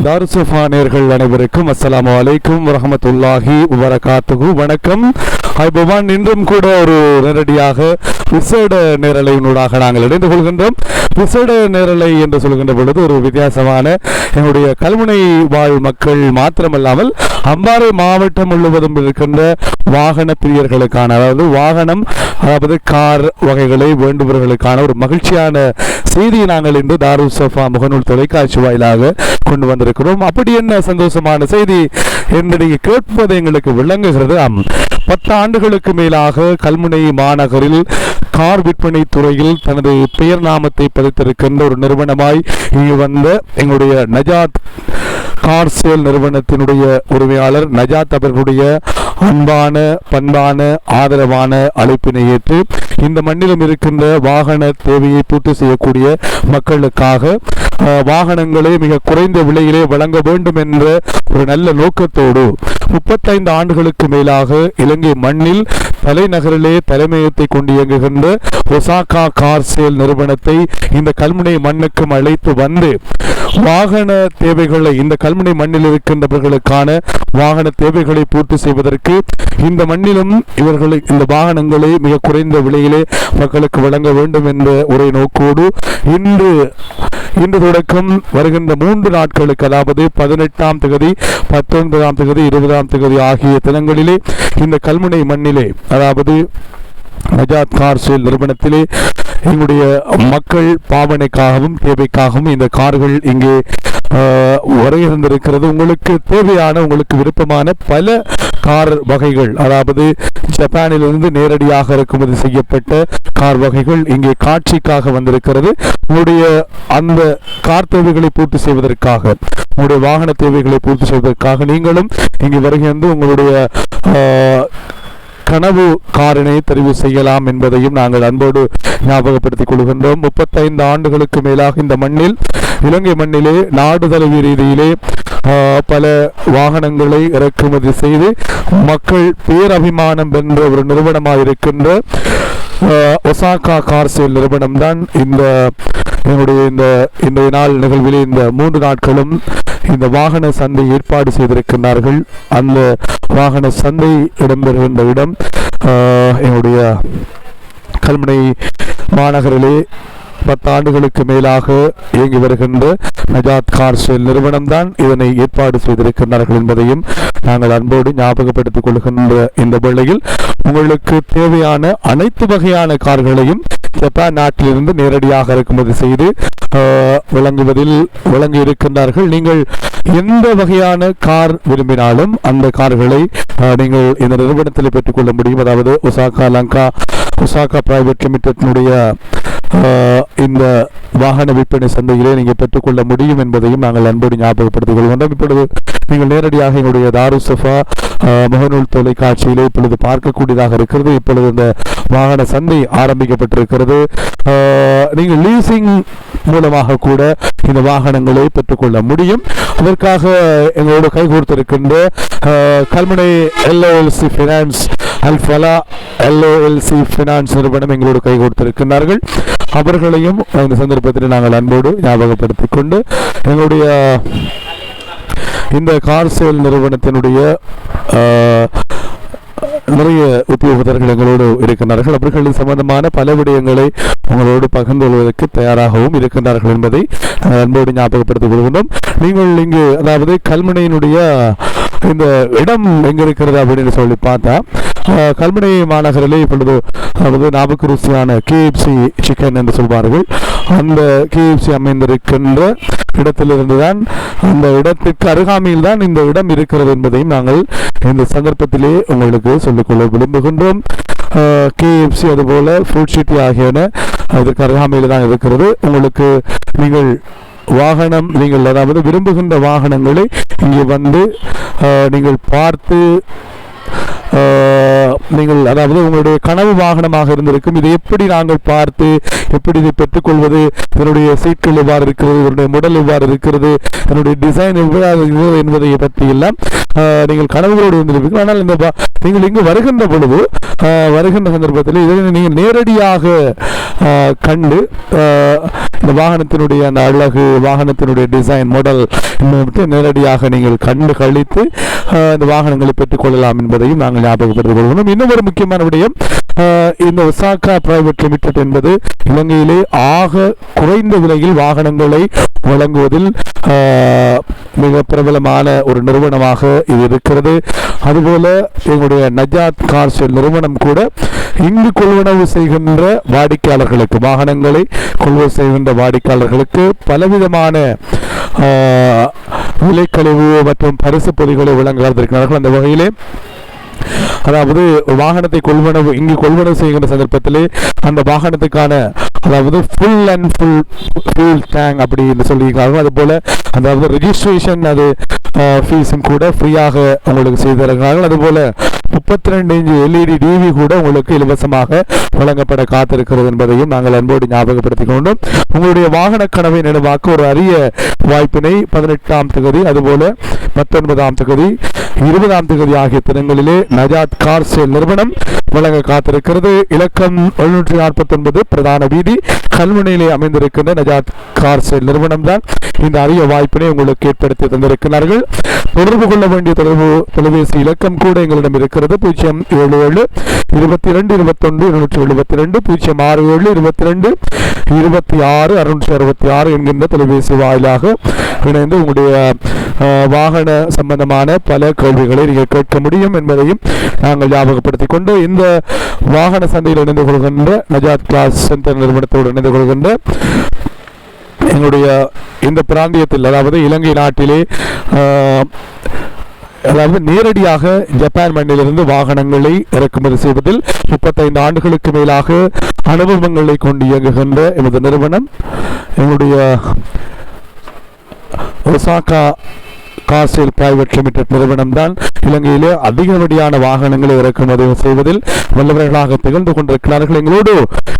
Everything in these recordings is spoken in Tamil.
தாருசுஃபா நேயர்கள் அனைவருக்கும் அஸ்ஸலாமு அலைக்கும் வரஹ்மத்துல்லாஹி வபரகாத்துஹு. வணக்கம். ஐபவான் இன்றும் கூட ஒரு நேரடியாக விசேட நேரலையினூடாக நாங்கள் இணைந்து கொள்கின்றோம். விசேட நேரலை என்று சொல்கின்ற பொழுது ஒரு வித்தியாசமான எங்களுடைய கல்முனை வாழ் மக்கள் மாத்திரமல்லாமல் அம்பாறை மாவட்டம் முழுவதும் இருக்கின்ற வாகன பிரியர்களுக்கான, அதாவது கார் வகைகளை வேண்டுபவர்களுக்கான ஒரு மகிழ்ச்சியான செய்தியை நாங்கள் இன்று தாருசுஃபா முகநூல் தொலைக்காட்சி வாயிலாக கொண்டு வந்திருக்கிறோம். அப்படி என்ன சந்தோஷமான செய்தி என்று கேட்பது எங்களுக்கு விளங்குகிறது. 10 ஆண்டுகளுக்கு மேலாக கல்முனை மாநகரில் கார் விற்பனை துறையில் தனது பெயர் நாமத்தை பதித்திருக்கின்ற ஒரு நிறுவனமாய் இங்கு வந்த எங்களுடைய நஜாத் கார் சேல் நிறுவனத்தினுடைய உரிமையாளர் நஜாத் அவர்களுடைய அன்பான பண்பான ஆதரவான அழைப்பினை ஏற்று இந்த மண்ணிலும் இருக்கின்ற வாகன தேவையை பூர்த்தி செய்யக்கூடிய மக்களுக்காக வாகனங்களை மிக குறைந்த விலையிலே வழங்க வேண்டும் என்ற ஒரு நல்ல நோக்கத்தோடு 35 ஆண்டுகளுக்கு மேலாக இலங்கை மண்ணில் தலைநகரிலே தலைமையகத்தை கொண்டு இயங்குகின்ற ஒசாகா கார் சேல் நிறுவனத்தை இந்த கல்முனை மண்ணுக்கும் அழைத்து வந்து வாகன தேவைகளை, இந்த கல்முனை மண்ணில் இருக்கின்றவர்களுக்கான வாகன தேவைகளை பூர்த்தி செய்வதற்கு இந்த மண்ணிலும் இவர்களை இந்த வாகனங்களை மிக குறைந்த விலையிலே மக்களுக்கு வழங்க வேண்டும் என்ற ஒரே நோக்கோடு இன்று தொடக்கம் வருகின்ற 3 நாட்களுக்கு, அதாவது 18ஆம் தேதி, 19ஆம் தேதி, 20ஆம் தேதி ஆகிய தினங்களிலே இந்த கல்முனை மண்ணிலே, அதாவது நஜாத் கார் சேல் நிறுவனத்திலே எங்களுடைய மக்கள் பாவனைக்காகவும் தேவைக்காகவும் இந்த கார்கள் இங்கே வரையிருந்திருக்கிறது. உங்களுக்கு தேவையான, உங்களுக்கு விருப்பமான பல கார் வகைகள், அதாவது ஜப்பானிலிருந்து நேரடியாக இறக்குமதி செய்யப்பட்ட கார் வகைகள் இங்கே காட்சிக்காக வந்திருக்கிறது. உங்களுடைய அந்த கார் தேவைகளை பூர்த்தி செய்வதற்காக, உங்களுடைய வாகன தேவைகளை பூர்த்தி செய்வதற்காக நீங்களும் இங்கே வருகின்ற உங்களுடைய கனவு காரினை தெரிவு செய்யலாம் என்பதையும் நாங்கள் அன்போடு ஞாபகப்படுத்திக் கொள்கின்றோம். 35 ஆண்டுகளுக்கு மேலாக இந்த மண்ணில், இலங்கை மண்ணிலே நாடு தழுவிய ரீதியிலே பல வாகனங்களை இறக்குமதி செய்து மக்கள் பேரபிமானம் வென்ற ஒரு நிறுவனமாக இருக்கின்ற ஒசாகா கார் சேல் நிறுவனம் தான் எங்களுடைய இந்த நாள் நிகழ்விலே இந்த 3 நாட்களும் இந்த வாகன சந்தை ஏற்பாடு செய்திருக்கிறார்கள். அந்த வாகன சந்தை இடம்பெறுகின்ற இடம் எங்களுடைய கல்முனை மாநகரிலே 10 ஆண்டுகளுக்கு மேலாக இயங்கி வருகின்ற நஜாத் கார் சேல் நிறுவனம் தான் இதனை ஏற்பாடு செய்திருக்கிறார்கள் என்பதையும் நாங்கள் அன்போடு ஞாபகப்படுத்திக் கொள்கின்ற இந்த வேளையில் உங்களுக்கு தேவையான அனைத்து வகையான கார்களையும் ஜப்பான் நாட்டிலிருந்து நேரடியாக இறக்குமதி செய்து வழங்கி இருக்கின்றார்கள். நீங்கள் எந்த வகையான கார் விரும்பினாலும் அந்த கார்களை நீங்கள் இந்த நிறுவனத்தில் பெற்றுக்கொள்ள முடியும். அதாவது ஒசாகா பிரைவேட் லிமிடெட்னுடைய இந்த வாகன விற்பனை சந்தையிலே நீங்கள் பெற்றுக்கொள்ள முடியும் என்பதையும் நாங்கள் அன்போடு ஞாபகப்படுத்திக் கொள்கின்றோம். இப்பொழுது நீங்கள் நேரடியாக எங்களுடைய தாருசுஃபா முகநூல் தொலைக்காட்சியிலே இப்பொழுது பார்க்கக்கூடியதாக இருக்கிறது. இப்பொழுது இந்த வாகன சந்தை ஆரம்பிக்கப்பட்டிருக்கிறது. நீங்கள் லீசிங் மூலமாக கூட இந்த வாகனங்களை பெற்றுக்கொள்ள முடியும். அதற்காக எங்களோடு கைகோர்த்திருக்கின்ற கல்முனை LOLC ஃபினான்ஸ், அல்ஃபலா LOLC ஃபினான்ஸ் நிறுவனம் எங்களோடு கைகோர்த்திருக்கின்றார்கள். அவர்களையும் இந்த சந்தர்ப்பத்தில் நாங்கள் அன்போடு ஞாபகப்படுத்திக் கொண்டு எங்களுடைய இந்த கார் சேல் நிறுவனத்தினுடைய நிறைய உத்தியோகத்தர்கள் எங்களோடு இருக்கின்றார்கள். அவர்களின் சம்பந்தமான பல விடயங்களை உங்களோடு பகிர்ந்து கொள்வதற்கு தயாராகவும் இருக்கின்றார்கள் என்பதை அன்போடு ஞாபகப்படுத்திக் கொள்கின்றோம். நீங்கள் இங்கு, அதாவது கல்முனையினுடைய இந்த இடம் எங்க இருக்கிறது அப்படின்னு சொல்லி பார்த்தா, கல்முனை மாநகரிலே இப்பொழுது, அதாவது நாவுக்கு ருசியான KFC சிக்கன் என்று சொல்வார்கள், அந்த KFC அமைந்திருக்கின்ற இடத்திலிருந்து தான், அந்த இடத்திற்கு அருகாமையில் தான் இந்த இடம் இருக்கிறது என்பதையும் நாங்கள் இந்த சந்தர்ப்பத்திலே உங்களுக்கு சொல்லிக்கொள்ள விரும்புகின்றோம். KFC அதுபோல ஃப்ரூட் சிட்டி ஆகியன அதற்கு அருகாமையில் தான் இருக்கிறது. உங்களுக்கு நீங்கள் அதாவது விரும்புகின்ற வாகனங்களை இங்கே வந்து நீங்கள் பார்த்து, நீங்கள் அதாவது உங்களுடைய கனவு வாகனமாக இருந்திருக்கும். இதை எப்படி நாங்கள் பார்த்து எப்படி இதை பெற்றுக்கொள்வது, இதனுடைய சீட்கள் எவ்வாறு இருக்கிறது, இதனுடைய மாடல் எவ்வாறு இருக்கிறது, இதனுடைய டிசைன் எவ்வாறு இருக்கிறது என்பதை பற்றி எல்லாம் நீங்கள் கனவுகளோடு இருந்திருப்பீர்கள். ஆனால் இந்த நீங்கள் இங்கு வருகின்ற பொழுது வருகின்ற சந்தர்ப்பத்தில் இதை நீங்கள் நேரடியாக கண்டு இந்த வாகனத்தினுடைய அந்த அழகு, வாகனத்தினுடைய டிசைன், மாடல் நேரடியாக நீங்கள் கண்டு கழித்து இந்த வாகனங்களை பெற்றுக் கொள்ளலாம் என்பதையும் நாங்கள் ஞாபகப்படுத்திக் கொள்கிறோம். இன்னும் ஒரு முக்கியமான விடயம், இந்த ஒசாகா பிரைவேட் லிமிடெட் என்பது இலங்கையிலே ஆக குறைந்த விலையில் வாகனங்களை வழங்குவதில் மிக பிரபலமான ஒரு நிறுவனமாக இது இருக்கிறது. அதுபோல எங்களுடைய நஜாத் கார் ஷெல் நிறுவனம் கூட இங்கு கொள்வனவு செய்கின்ற வாடிக்கையாளர்களுக்கு, வாகனங்களை கொள்வனவு செய்கின்ற வாடிக்கையாளர்களுக்கு பலவிதமான விலைக்கழிவு மற்றும் பரிசு பொதிகளை வழங்குகிறார்கள். அந்த வகையிலே அதாவது வாகனத்தை இங்கு கொள்வனவு செய்கின்ற சந்தர்ப்பத்திலே அந்த வாகனத்துக்கான அதாவது ஃபுல் அண்ட் ஃபுல் டேங்க் அப்படி என்று சொல்லியிருக்காங்க. அதுபோல அதாவது ரெஜிஸ்ட்ரேஷன் அது ஃபீஸும் கூட ஃப்ரீயாக உங்களுக்கு செய்து தருகிறார்கள். அதுபோல 32 இன்ச் LED டிவி கூட உங்களுக்கு இலவசமாக வழங்கப்பட காத்திருக்கிறது என்பதையும் நாங்கள் அன்போடு ஞாபகப்படுத்திக் கொண்டோம். உங்களுடைய வாகன கனவை நினைவாக்க ஒரு அரிய வாய்ப்பினை 18ஆம் தேதி, அதுபோல 19ஆம் தேதி, 20ஆம் தேதி ஆகிய தினங்களிலே நஜாத் கார் ஷெல் நிறுவனம் வழங்க காத்திருக்கிறது. இலக்கம் 749 பிரதான வீதி, கல்முனையிலே அமைந்திருக்கின்ற நஜாத் கார் ஷெல் நிறுவனம் தான் இந்த அரிய வாய்ப்பினை உங்களுக்கு ஏற்படுத்தி தந்திருக்கிறார்கள். தொடர்பு கொள்ள வேண்டிய தொலைபேசி இலக்கம் கூட எங்களிடம் இருக்கிறது. 077 22 21 272 067 22 26 666 என்கின்ற தொலைபேசி வாயிலாக இணைந்து உங்களுடைய வாகன சம்பந்தமான பல கேள்விகளை நீங்கள் கேட்க முடியும் என்பதையும் நாங்கள் ஞாபகப்படுத்திக் கொண்டு, இந்த வாகன சந்தையில் இணைந்து கொள்கின்ற நஜாத் கிளாஸ் சென்டர் நிறுவனத்தோடு இணைந்து கொள்கின்ற எங்களுடைய இந்த பிராந்தியத்தில், அதாவது இலங்கை நாட்டிலே அதாவது நேரடியாக ஜப்பான் மண்ணிலிருந்து வாகனங்களை இறக்குமதி செய்வதில் 35 ஆண்டுகளுக்கு மேலாக அனுபவங்களை கொண்டு இயங்குகின்ற எமது நிறுவனம் எங்களுடைய Osaka car shell private limited நிறுவனம் தான் இலங்கையிலே அதிகப்படியான வாகனங்களை இறக்குமதி செய்வதில் வல்லவர்களாக திகழ்ந்து கொண்டிருக்கிறார்கள். எங்களோடு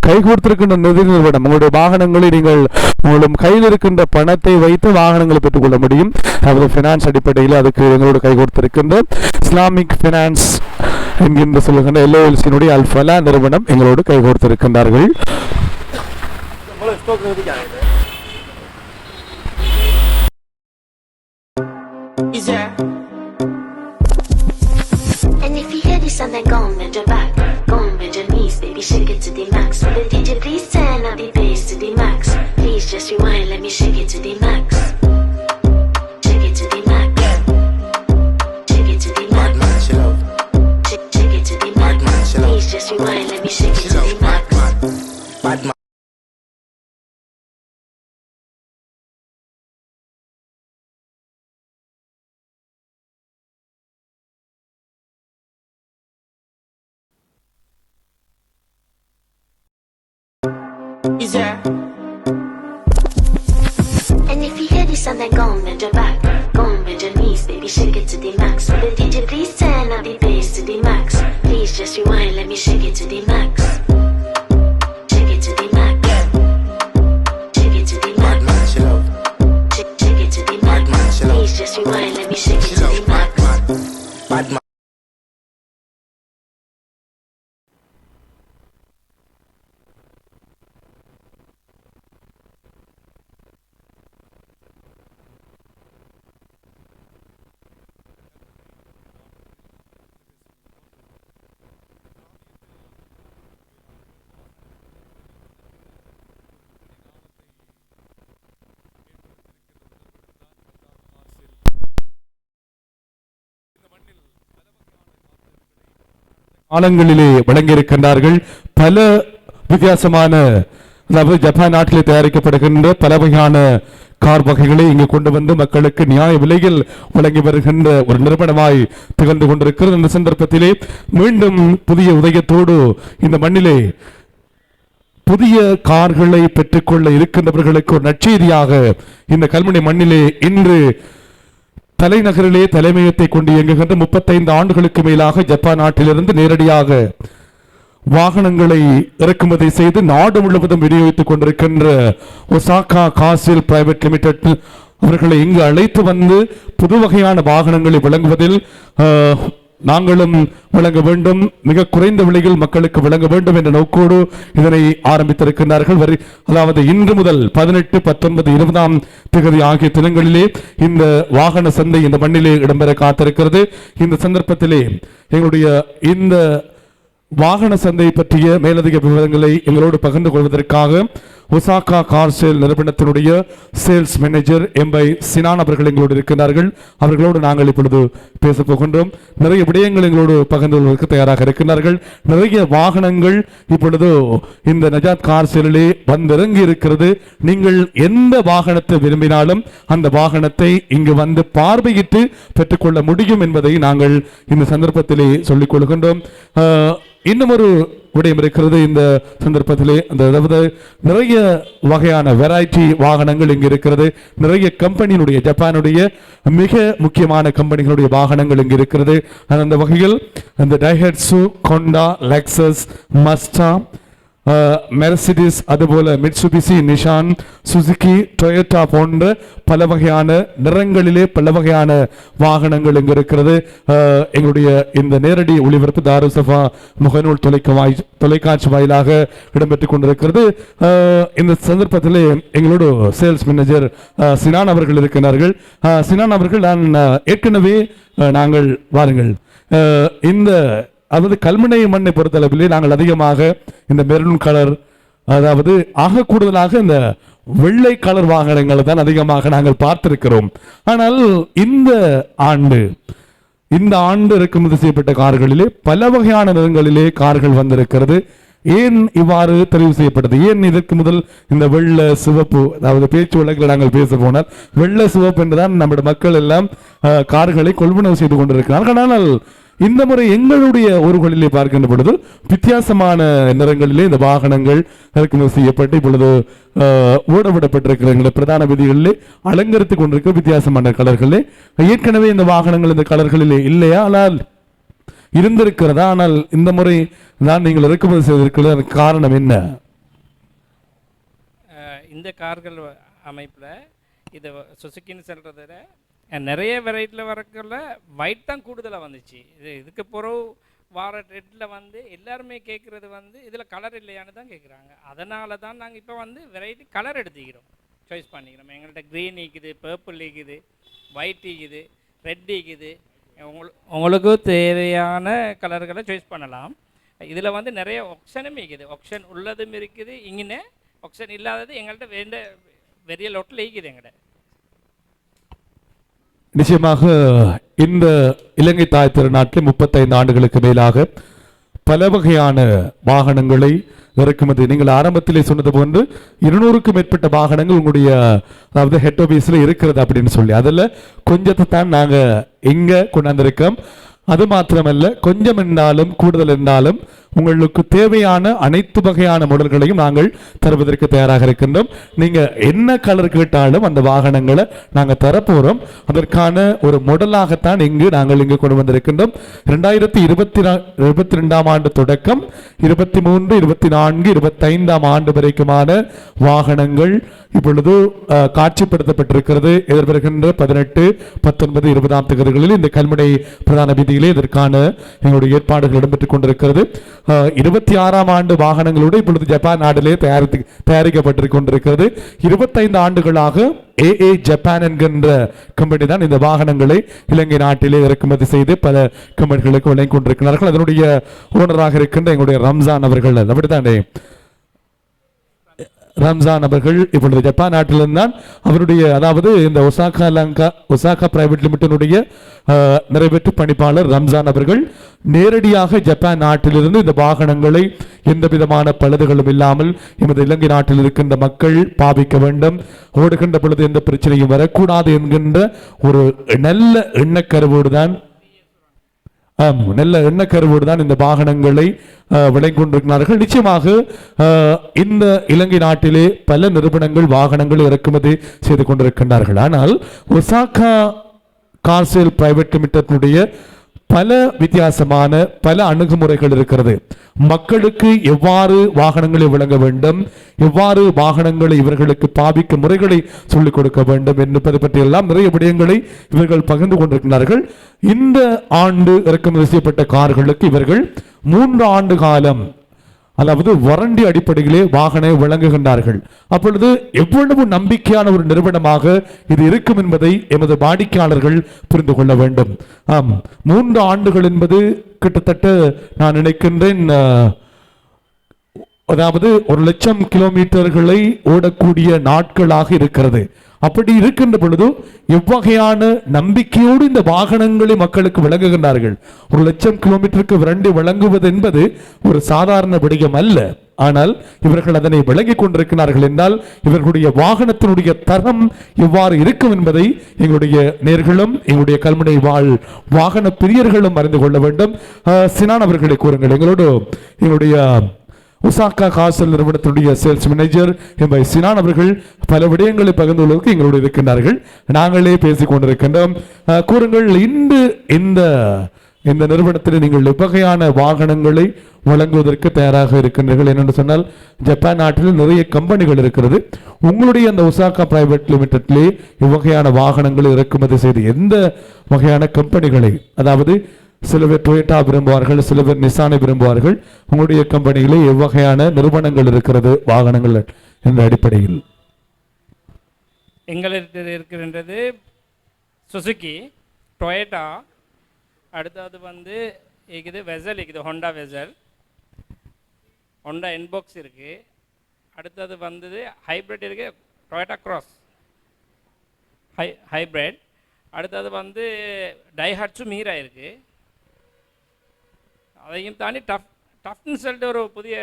கைகோர்த்திருக்கின்ற நிதி நிறுவனம், உங்களுடைய வாகனங்களை நீங்கள் உங்களுடைய கையில் இருக்கின்ற பணத்தை வைத்து வாகனங்களை பெற்றுக்கொள்ள முடியும். அதாவது பினான்ஸ் அடிப்படையில் அதுக்கு எங்களோடு கைகோர்த்திருக்கின்ற இஸ்லாமிக் பினான்ஸ் என்கின்ற சொல்லுகின்ற LOLC அல்ஃபலா நிறுவனம் எங்களோடு கைகோர்த்திருக்கின்றார்கள். And if you hear this and then go and bend your back, go and bend your knees, baby, shake it to the max. Will the DJ please turn up the bass to the max? Please just rewind, let me shake it to the max. Shake it to the max. Shake it to the max. Shake it to the max. Please just rewind, let me shake it to the max. And if you hear this and then go and bend your back, go and bend your knees, baby, shake it to the max. Will the DJ please turn up the bass to the max? Please just rewind, let me shake it to the max. Shake it to the max. Shake it to the max. Shake it to the max. Please just rewind, let me shake it to the max. காலங்களிலே வழங்கியிருக்கின்றார்கள். பல வித்தியாசமான, அதாவது ஜப்பான் நாட்டிலே தயாரிக்கப்படுகின்ற பல வகையான கார் வகைகளை இங்கு கொண்டு வந்து மக்களுக்கு நியாய விலையில் வழங்கி வருகின்ற ஒரு நிறுவனமாய் திகழ்ந்து கொண்டிருக்கிறது. இந்த சந்தர்ப்பத்திலே மீண்டும் புதிய உதயத்தோடு இந்த மண்ணிலே புதிய கார்களை பெற்றுக்கொள்ள இருக்கின்றவர்களுக்கு ஒரு நற்செய்தியாக இந்த கல்முனை மண்ணிலே இன்று தலைநகரிலே தலைமையத்தை கொண்டு இயங்குகின்ற 35 ஆண்டுகளுக்கு மேலாக ஜப்பான் நாட்டிலிருந்து நேரடியாக வாகனங்களை இறக்குமதி செய்து நாடு முழுவதும் விநியோகித்துக் கொண்டிருக்கின்ற Osaka car shell private limited அவர்களை இங்கு அழைத்து வந்து புது வகையான வாகனங்களை வழங்குவதில் நாங்களும் வழங்க வேண்டும், மிக குறைந்த விலையில் மக்களுக்கு வழங்க வேண்டும் என்ற நோக்கோடு இதனை ஆரம்பித்திருக்கிறார்கள். அதாவது இன்று முதல் 18, 19, 20ஆம் தேதி ஆகிய தினங்களிலே இந்த வாகன சந்தை இந்த மண்ணிலே இடம்பெற காத்திருக்கிறது. இந்த சந்தர்ப்பத்திலே எங்களுடைய இந்த வாகன சந்தை பற்றிய மேலதிக விவரங்களை எங்களோடு பகிர்ந்து கொள்வதற்காக ஒசாகா கார் சேல் நிறுவனத்தினுடைய சேல்ஸ் மேனேஜர் எம்பை சினான் அவர்கள் எங்களோடு இருக்கிறார்கள். அவர்களோடு நாங்கள் இப்பொழுது பேச போகின்றோம். நிறைய விடயங்கள் எங்களோடு பகிர்ந்து கொள்வதற்கு தயாராக இருக்கிறார்கள். நிறைய வாகனங்கள் இப்பொழுது இந்த நஜாத் கார் சேலிலே வந்திறங்கி இருக்கிறது. நீங்கள் எந்த வாகனத்தை விரும்பினாலும் அந்த வாகனத்தை இங்கு வந்து பார்வையிட்டு பெற்றுக்கொள்ள முடியும் என்பதை நாங்கள் இந்த சந்தர்ப்பத்திலே சொல்லிக் கொள்கின்றோம். இன்னும் ஒரு விடயம் இருக்கிறது இந்த சந்தர்ப்பத்திலே, அதாவது நிறைய வகையான வெரைட்டி வாகனங்கள் இங்கு இருக்கிறது. நிறைய கம்பெனியினுடைய, ஜப்பானுடைய மிக முக்கியமான கம்பெனிகளுடைய வாகனங்கள் இங்கு இருக்கிறது. அந்த வகையில் இந்த டைஹட்சு, ஹோண்டா, லெக்சஸ், மஸ்டா, மெர்சிடிஸ், அதுபோல மிட்சுபிசி, நிஷான், சுசுகி, டொயோட்டா போன்ற பல வகையான நிறங்களிலே பல வகையான வாகனங்கள் இங்கு இருக்கிறது. எங்களுடைய இந்த நேரடி ஒளிபரப்பு தாருசபா முகநூல் தொலைக்காட்சி வாயிலாக இடம்பெற்றுக் கொண்டிருக்கிறது. இந்த சந்தர்ப்பத்திலே எங்களோட சேல்ஸ் மேனேஜர் சினான் அவர்கள் இருக்கிறார்கள். சினான் அவர்கள், நான் ஏற்கனவே நாங்கள் வாருங்கள் இந்த அதாவது கல்முனை மண்ணை பொறுத்தளவிலே நாங்கள் அதிகமாக இந்த மெரூன் கலர், அதாவது ஆக கூடுதலாக இந்த வெள்ளை கலர் வாகனங்களை தான் அதிகமாக நாங்கள் பார்த்திருக்கிறோம். ஆனால் இந்த ஆண்டு இறக்குமதி செய்யப்பட்ட கார்களிலே பல வகையான நிறங்களிலே கார்கள் வந்திருக்கிறது. ஏன் இவ்வாறு தெரிவு செய்யப்பட்டது? ஏன் இதற்கு முதல் இந்த வெள்ளை சிவப்பு, அதாவது பேச்சு வழக்கில் நாங்கள் பேச போனால் வெள்ளை சிவப்பு என்றுதான் நம்முடைய மக்கள் எல்லாம் கார்களை கொள்வனவு செய்து கொண்டிருக்கிறார்கள். ஆனால் இந்த முறை எங்களுடைய ஊர்களிலே பார்க்கின்ற பொழுது வித்தியாசமான நிறங்களிலே இந்த வாகனங்கள் இறக்குமதி செய்யப்பட்டு இப்பொழுது ஓடவிடப்பட்டிருக்கிற பிரதான வீதிகளிலே அலங்கரித்துக் கொண்டிருக்கிற வித்தியாசமான கலர்களே. ஏற்கனவே இந்த வாகனங்கள் இந்த கலர்களிலே இல்லையா, ஆனால் இருந்திருக்கிறதா? ஆனால் இந்த முறை தான் நீங்கள் இறக்குமதி செய்திருக்கிற காரணம் என்ன? இந்த கார்கள் அமைப்பில் இது சுசுக்கின்னு சொல்கிறத நிறைய வெரைட்டியில் வரக்குள்ள ஒயிட் தான் கூடுதலாக வந்துச்சு. இதுக்கு பிறகு வார ரெட்டில் வந்து எல்லாருமே கேட்குறது வந்து இதில் கலர் இல்லையான்னு தான் கேட்குறாங்க. அதனால தான் நாங்கள் இப்போ வந்து வெரைட்டி கலர் எடுத்துக்கிறோம், சாய்ஸ் பண்ணிக்கிறோம். எங்கள்கிட்ட க்ரீன் இருக்குது, பர்பிள் இருக்குது, ஒயிட் இருக்குது, ரெட் இருக்குது. உங்களுக்கு தேவையான கலர்களை சாய்ஸ் பண்ணலாம். இதில் வந்து நிறைய ஆப்ஷனும் இருக்குது. ஆப்ஷன் உள்ளதும் இருக்குது, இங்கே ஆப்ஷன் இல்லாதது எங்கள்கிட்ட வெறிய லோட்டில் இருக்குது. எங்கள்கிட்ட நிச்சயமாக இந்த இலங்கை தாய் திருநாட்டில் 35 ஆண்டுகளுக்கு மேலாக பல வகையான வாகனங்களை இறக்குமதி, நீங்கள் ஆரம்பத்திலே சொன்னது போன்று 200க்கும் மேற்பட்ட வாகனங்கள் உங்களுடைய அதாவது ஹெட் ஆபீஸில் இருக்கிறது அப்படின்னு சொல்லி, அதில் கொஞ்சத்தை தான் நாங்கள் இங்கே கொண்டாந்திருக்கோம். அது மாத்திரமல்ல, கொஞ்சம் என்றாலும் கூடுதல் என்றாலும் உங்களுக்கு தேவையான அனைத்து வகையான மாடல்களையும் நாங்கள் தருவதற்கு தயாராக இருக்கின்றோம். நீங்க என்ன கலர் கேட்டாலும் அந்த வாகனங்களை நாங்கள் தரப்போறோம். அதற்கான ஒரு மாடலாகத்தான் நாங்கள் இங்கு கொண்டு வந்திருக்கின்றோம். 2022ஆம் ஆண்டு தொடக்கம் 23, 24, 25ஆம் ஆண்டு வரைக்குமான வாகனங்கள் இப்பொழுது காட்சிப்படுத்தப்பட்டிருக்கிறது. எதிர்வருகின்ற 18, 19, 20ஆம் தேதிகளில் இந்த கல்முனை பிரதான வீதியிலே இதற்கான எங்களுடைய ஏற்பாடுகள் இடம்பெற்றுக் கொண்டிருக்கிறது. 26ஆம் ஆண்டு வாகனங்களோடு இப்பொழுது ஜப்பான் நாட்டிலே தயாரிக்கப்பட்டு கொண்டிருக்கிறது. 25 ஆண்டுகளாக AA ஜப்பான் என்கின்ற கம்பெனி தான் இந்த வாகனங்களை இலங்கை நாட்டிலே இறக்குமதி செய்து பல கம்பெனிகளுக்கு வழங்கி கொண்டிருக்கிறார்கள். அதனுடைய ஓனராக இருக்கின்ற எங்களுடைய ரம்ஜான் அவர்கள், அப்படித்தானே ரம்ஜான் அவர்கள் இப்பொழுது ஜப்பான் நாட்டிலிருந்தான் அவருடைய, அதாவது இந்த ஒசாகா பிரைவேட் லிமிடெடுடைய நிறைவேற்று பணிப்பாளர் ரம்ஜான் அவர்கள் நேரடியாக ஜப்பான் நாட்டிலிருந்து இந்த வாகனங்களை எந்த விதமான பழுதுகளும் இல்லாமல் எமது இலங்கை நாட்டில் இருக்கின்ற மக்கள் பாவிக்க வேண்டும், ஓடுகின்ற பொழுது எந்த பிரச்சனையும் வரக்கூடாது என்கின்ற ஒரு நல்ல எண்ணக்கருவோடு தான் நல்ல எண்ணக்கருவோடு தான் இந்த வாகனங்களை வழங்கிக் கொண்டிருக்கிறார்கள். நிச்சயமாக இந்த இலங்கை நாட்டிலே பல நிறுவனங்கள் வாகனங்கள் இறக்குமதி செய்து கொண்டிருக்கின்றார்கள். ஆனால் ஒசாகா கார் சேல் பிரைவேட் லிமிடெடுடைய பல வித்தியாசமான பல அணுகுமுறைகள் இருக்கிறது. மக்களுக்கு எவ்வாறு வாகனங்களை வழங்க வேண்டும், எவ்வாறு வாகனங்களை இவர்களுக்கு பாவிக்கும் முறைகளை சொல்லிக் கொடுக்க வேண்டும் என்பது பற்றியெல்லாம் நிறைய விடயங்களை இவர்கள் பகிர்ந்து கொண்டிருக்கிறார்கள். இந்த ஆண்டு இறக்குமதி செய்யப்பட்ட கார்களுக்கு இவர்கள் 3 ஆண்டு காலம், அதாவது வாரண்டி அடிப்படையிலே வாகனை வழங்குகின்றார்கள். அப்பொழுது எவ்வளவு நம்பிக்கையான ஒரு நிறுவனமாக இது இருக்கும் என்பதை எமது வாடிக்கையாளர்கள் புரிந்து கொள்ள வேண்டும். 3 ஆண்டுகள் என்பது கிட்டத்தட்ட நான் நினைக்கின்றேன், அதாவது 1,00,000 கிலோமீட்டர்களை ஓடக்கூடிய நாட்களாக இருக்கிறது. அப்படி இருக்கின்ற பொழுது எவ்வகையான நம்பிக்கையோடு இந்த வாகனங்களை மக்களுக்கு வழங்குகின்றார்கள். 1,00,000 கிலோமீட்டருக்கு வண்டி வழங்குவது என்பது ஒரு சாதாரண விடயம் அல்ல. ஆனால் இவர்கள் அதனை விளங்கிக் கொண்டிருக்கிறார்கள் என்றால் இவர்களுடைய வாகனத்தினுடைய தரம் எவ்வாறு இருக்கும் என்பதை எங்களுடைய நேர்களும் எங்களுடைய கல்முனை வாழ் வாகன பிரியர்களும் அறிந்து கொள்ள வேண்டும். சினான் அவர்களை கூறுங்கள். எங்களுடைய Osaka castle நிறுவனத்துடைய sales manager எம்பை Sinan அவர்கள் பல விடயங்களை பகிர்ந்துள்ளதற்கு எங்களோடு இருக்கின்றார்கள். நாங்களே பேசிக் கொண்டிருக்கின்றோம். கூறுங்கள், இந்த நிறுவனத்தில் நீங்கள் எவ்வகையான வாகனங்களை வழங்குவதற்கு தயாராக இருக்கின்றீர்கள்? என்னென்று சொன்னால், ஜப்பான் நாட்டில் நிறைய கம்பெனிகள் இருக்கிறது. உங்களுடைய அந்த ஒசாகா பிரைவேட் லிமிடெட்லேயே இவ்வகையான வாகனங்களை இறக்குமதி செய்து எந்த வகையான கம்பெனிகளை, அதாவது சில பேர் டொயோட்டா விரும்புவார்கள், சில பேர் நிசானை விரும்புவார்கள், உங்களுடைய கம்பெனியிலே எவ்வகையான நிறுவனங்கள் இருக்கிறது வாகனங்கள் என்ற அடிப்படையில்? எங்களுக்கு இருக்கின்றது சுசுகி, டொயோட்டா, அடுத்தது வந்து இருக்குது வெசல், இருக்குது ஹோண்டா வெசல், ஹோண்டா இன்பாக்ஸ் இருக்குது, அடுத்தது வந்தது ஹைப்ரிட் இருக்குது, டொயோட்டா கிராஸ் ஹைப்ரிட், அடுத்தது வந்து டைஹாட்ஸு மீரா இருக்குது. அதையும் தாண்டி டஃப்னு சொல்லிட்டு ஒரு புதிய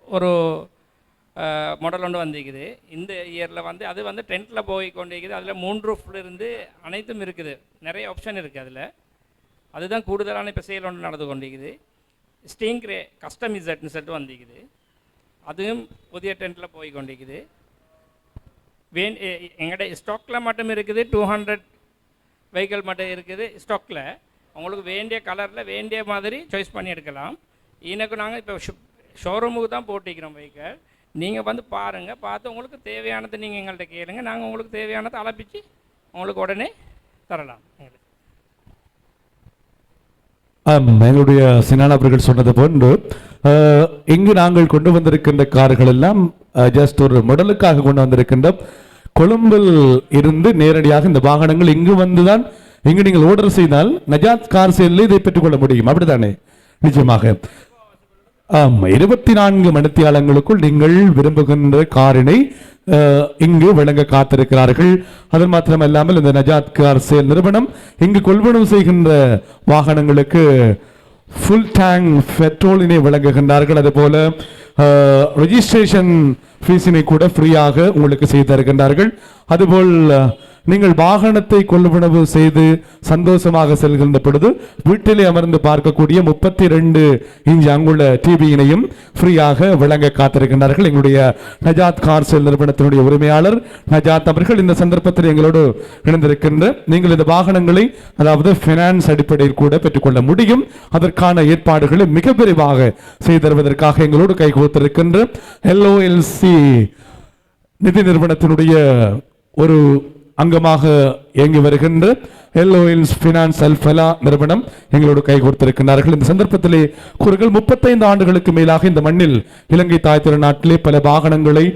ஒரு மாடல் ஒன்று வந்திருக்குது. இந்த இயரில் வந்து அது வந்து டென்ட்டில் போய் கொண்டிருக்குது. அதில் 3 ரூஃப்லேருந்து அனைத்தும் இருக்குது, நிறைய ஆப்ஷன் இருக்குது அதில். அதுதான் கூடுதலான இப்போ சேல் ஒன்று நடந்து கொண்டிருக்குது. ஸ்டீங்க்ரே கஸ்டமைசட்னு சொல்லிட்டு வந்திருக்குது, அதுவும் புதிய டென்ட்டில் போய் கொண்டிருக்குது. எங்கள்கிட்ட ஸ்டாக்கில் மட்டும் இருக்குது 200 வெஹிக்கிள் மட்டும் இருக்குது ஸ்டாக்கில். உங்களுக்கு வேண்டிய கலரில் வேண்டிய மாதிரி சாய்ஸ் பண்ணி எடுக்கலாம். எனக்கு நாங்கள் இப்போ ஷோரூமுக்கு தான் போட்டிக்கிறோம் வெஹிக்கிள். நீங்கள் வந்து பாருங்கள், பார்த்து உங்களுக்கு தேவையானதை நீங்கள் எங்கள்கிட்ட கேளுங்க, நாங்கள் உங்களுக்கு தேவையானதை அழைப்பிச்சு உங்களுக்கு உடனே தரலாம். எங்களுடைய சினான் அவர்கள் சொன்னது போன்று இங்கு நாங்கள் கொண்டு வந்திருக்கின்ற கார்கள் எல்லாம் ஜஸ்ட் ஒரு மாடலுக்காக கொண்டு வந்திருக்கின்ற, கொழும்பில் இருந்து நேரடியாக இந்த வாகனங்கள் இங்கு வந்துதான், இங்கு நீங்கள் ஆர்டர் செய்தால் நஜாத் கார் சேலில் இதை பெற்றுக்கொள்ள முடியும். அப்படித்தானே? நிச்சயமாக 24 மணித்தியாலங்களுக்குள் நீங்கள் விரும்புகின்ற காரினை இங்கு வழங்க காத்திருக்கிறார்கள். அது மாத்திரமல்லாமல் இந்த நஜாத் கார் சேல் நிறுவனம் இங்கு கொள்வனவு செய்கின்ற வாகனங்களுக்கு ஃபுல் டேங்க் பெட்ரோலினை வழங்குகின்றார்கள். அதுபோல ரெஜிஸ்ட்ரேஷன் ஃபீஸினை கூட ஃப்ரீயாக உங்களுக்கு செய்து தருகின்றார்கள். அதுபோல் நீங்கள் வாகனத்தை கொள்வனவு செய்து சந்தோஷமாக செல்கின்ற பொழுது வீட்டிலே அமர்ந்து பார்க்கக்கூடிய 32 இன்ச் அங்குள்ள டிவியினையும் ஃப்ரீயாக வழங்க காத்திருக்கின்றார்கள். எங்களுடைய நஜாத் கார் சேல் நிறுவனத்தினுடைய உரிமையாளர் நஜாத் அவர்கள் இந்த சந்தர்ப்பத்தில் எங்களோடு இணைந்திருக்கின்ற, நீங்கள் இந்த வாகனங்களை அதாவது ஃபைனான்ஸ் அடிப்படையில் கூட பெற்றுக்கொள்ள முடியும். அதற்கான ஏற்பாடுகளை மிக விரைவாக செய்து தருவதற்காக எங்களோடு கைகோத்திருக்கின்ற LOLC நிதி நிறுவனத்தினுடைய ஒரு அங்கமாக இயங்கி வருகின்ற LOLC ஃபினான்ஸ் அல்ஃபலா நிறுவனம் எங்களோடு கைகோர்த்திருக்கிறார்கள். இந்த சந்தர்ப்பத்திலே கூறுகள் 35 ஆண்டுகளுக்கு மேலாக இந்த மண்ணில் இலங்கை தாய் திருநாட்டிலே பல வாகனங்களை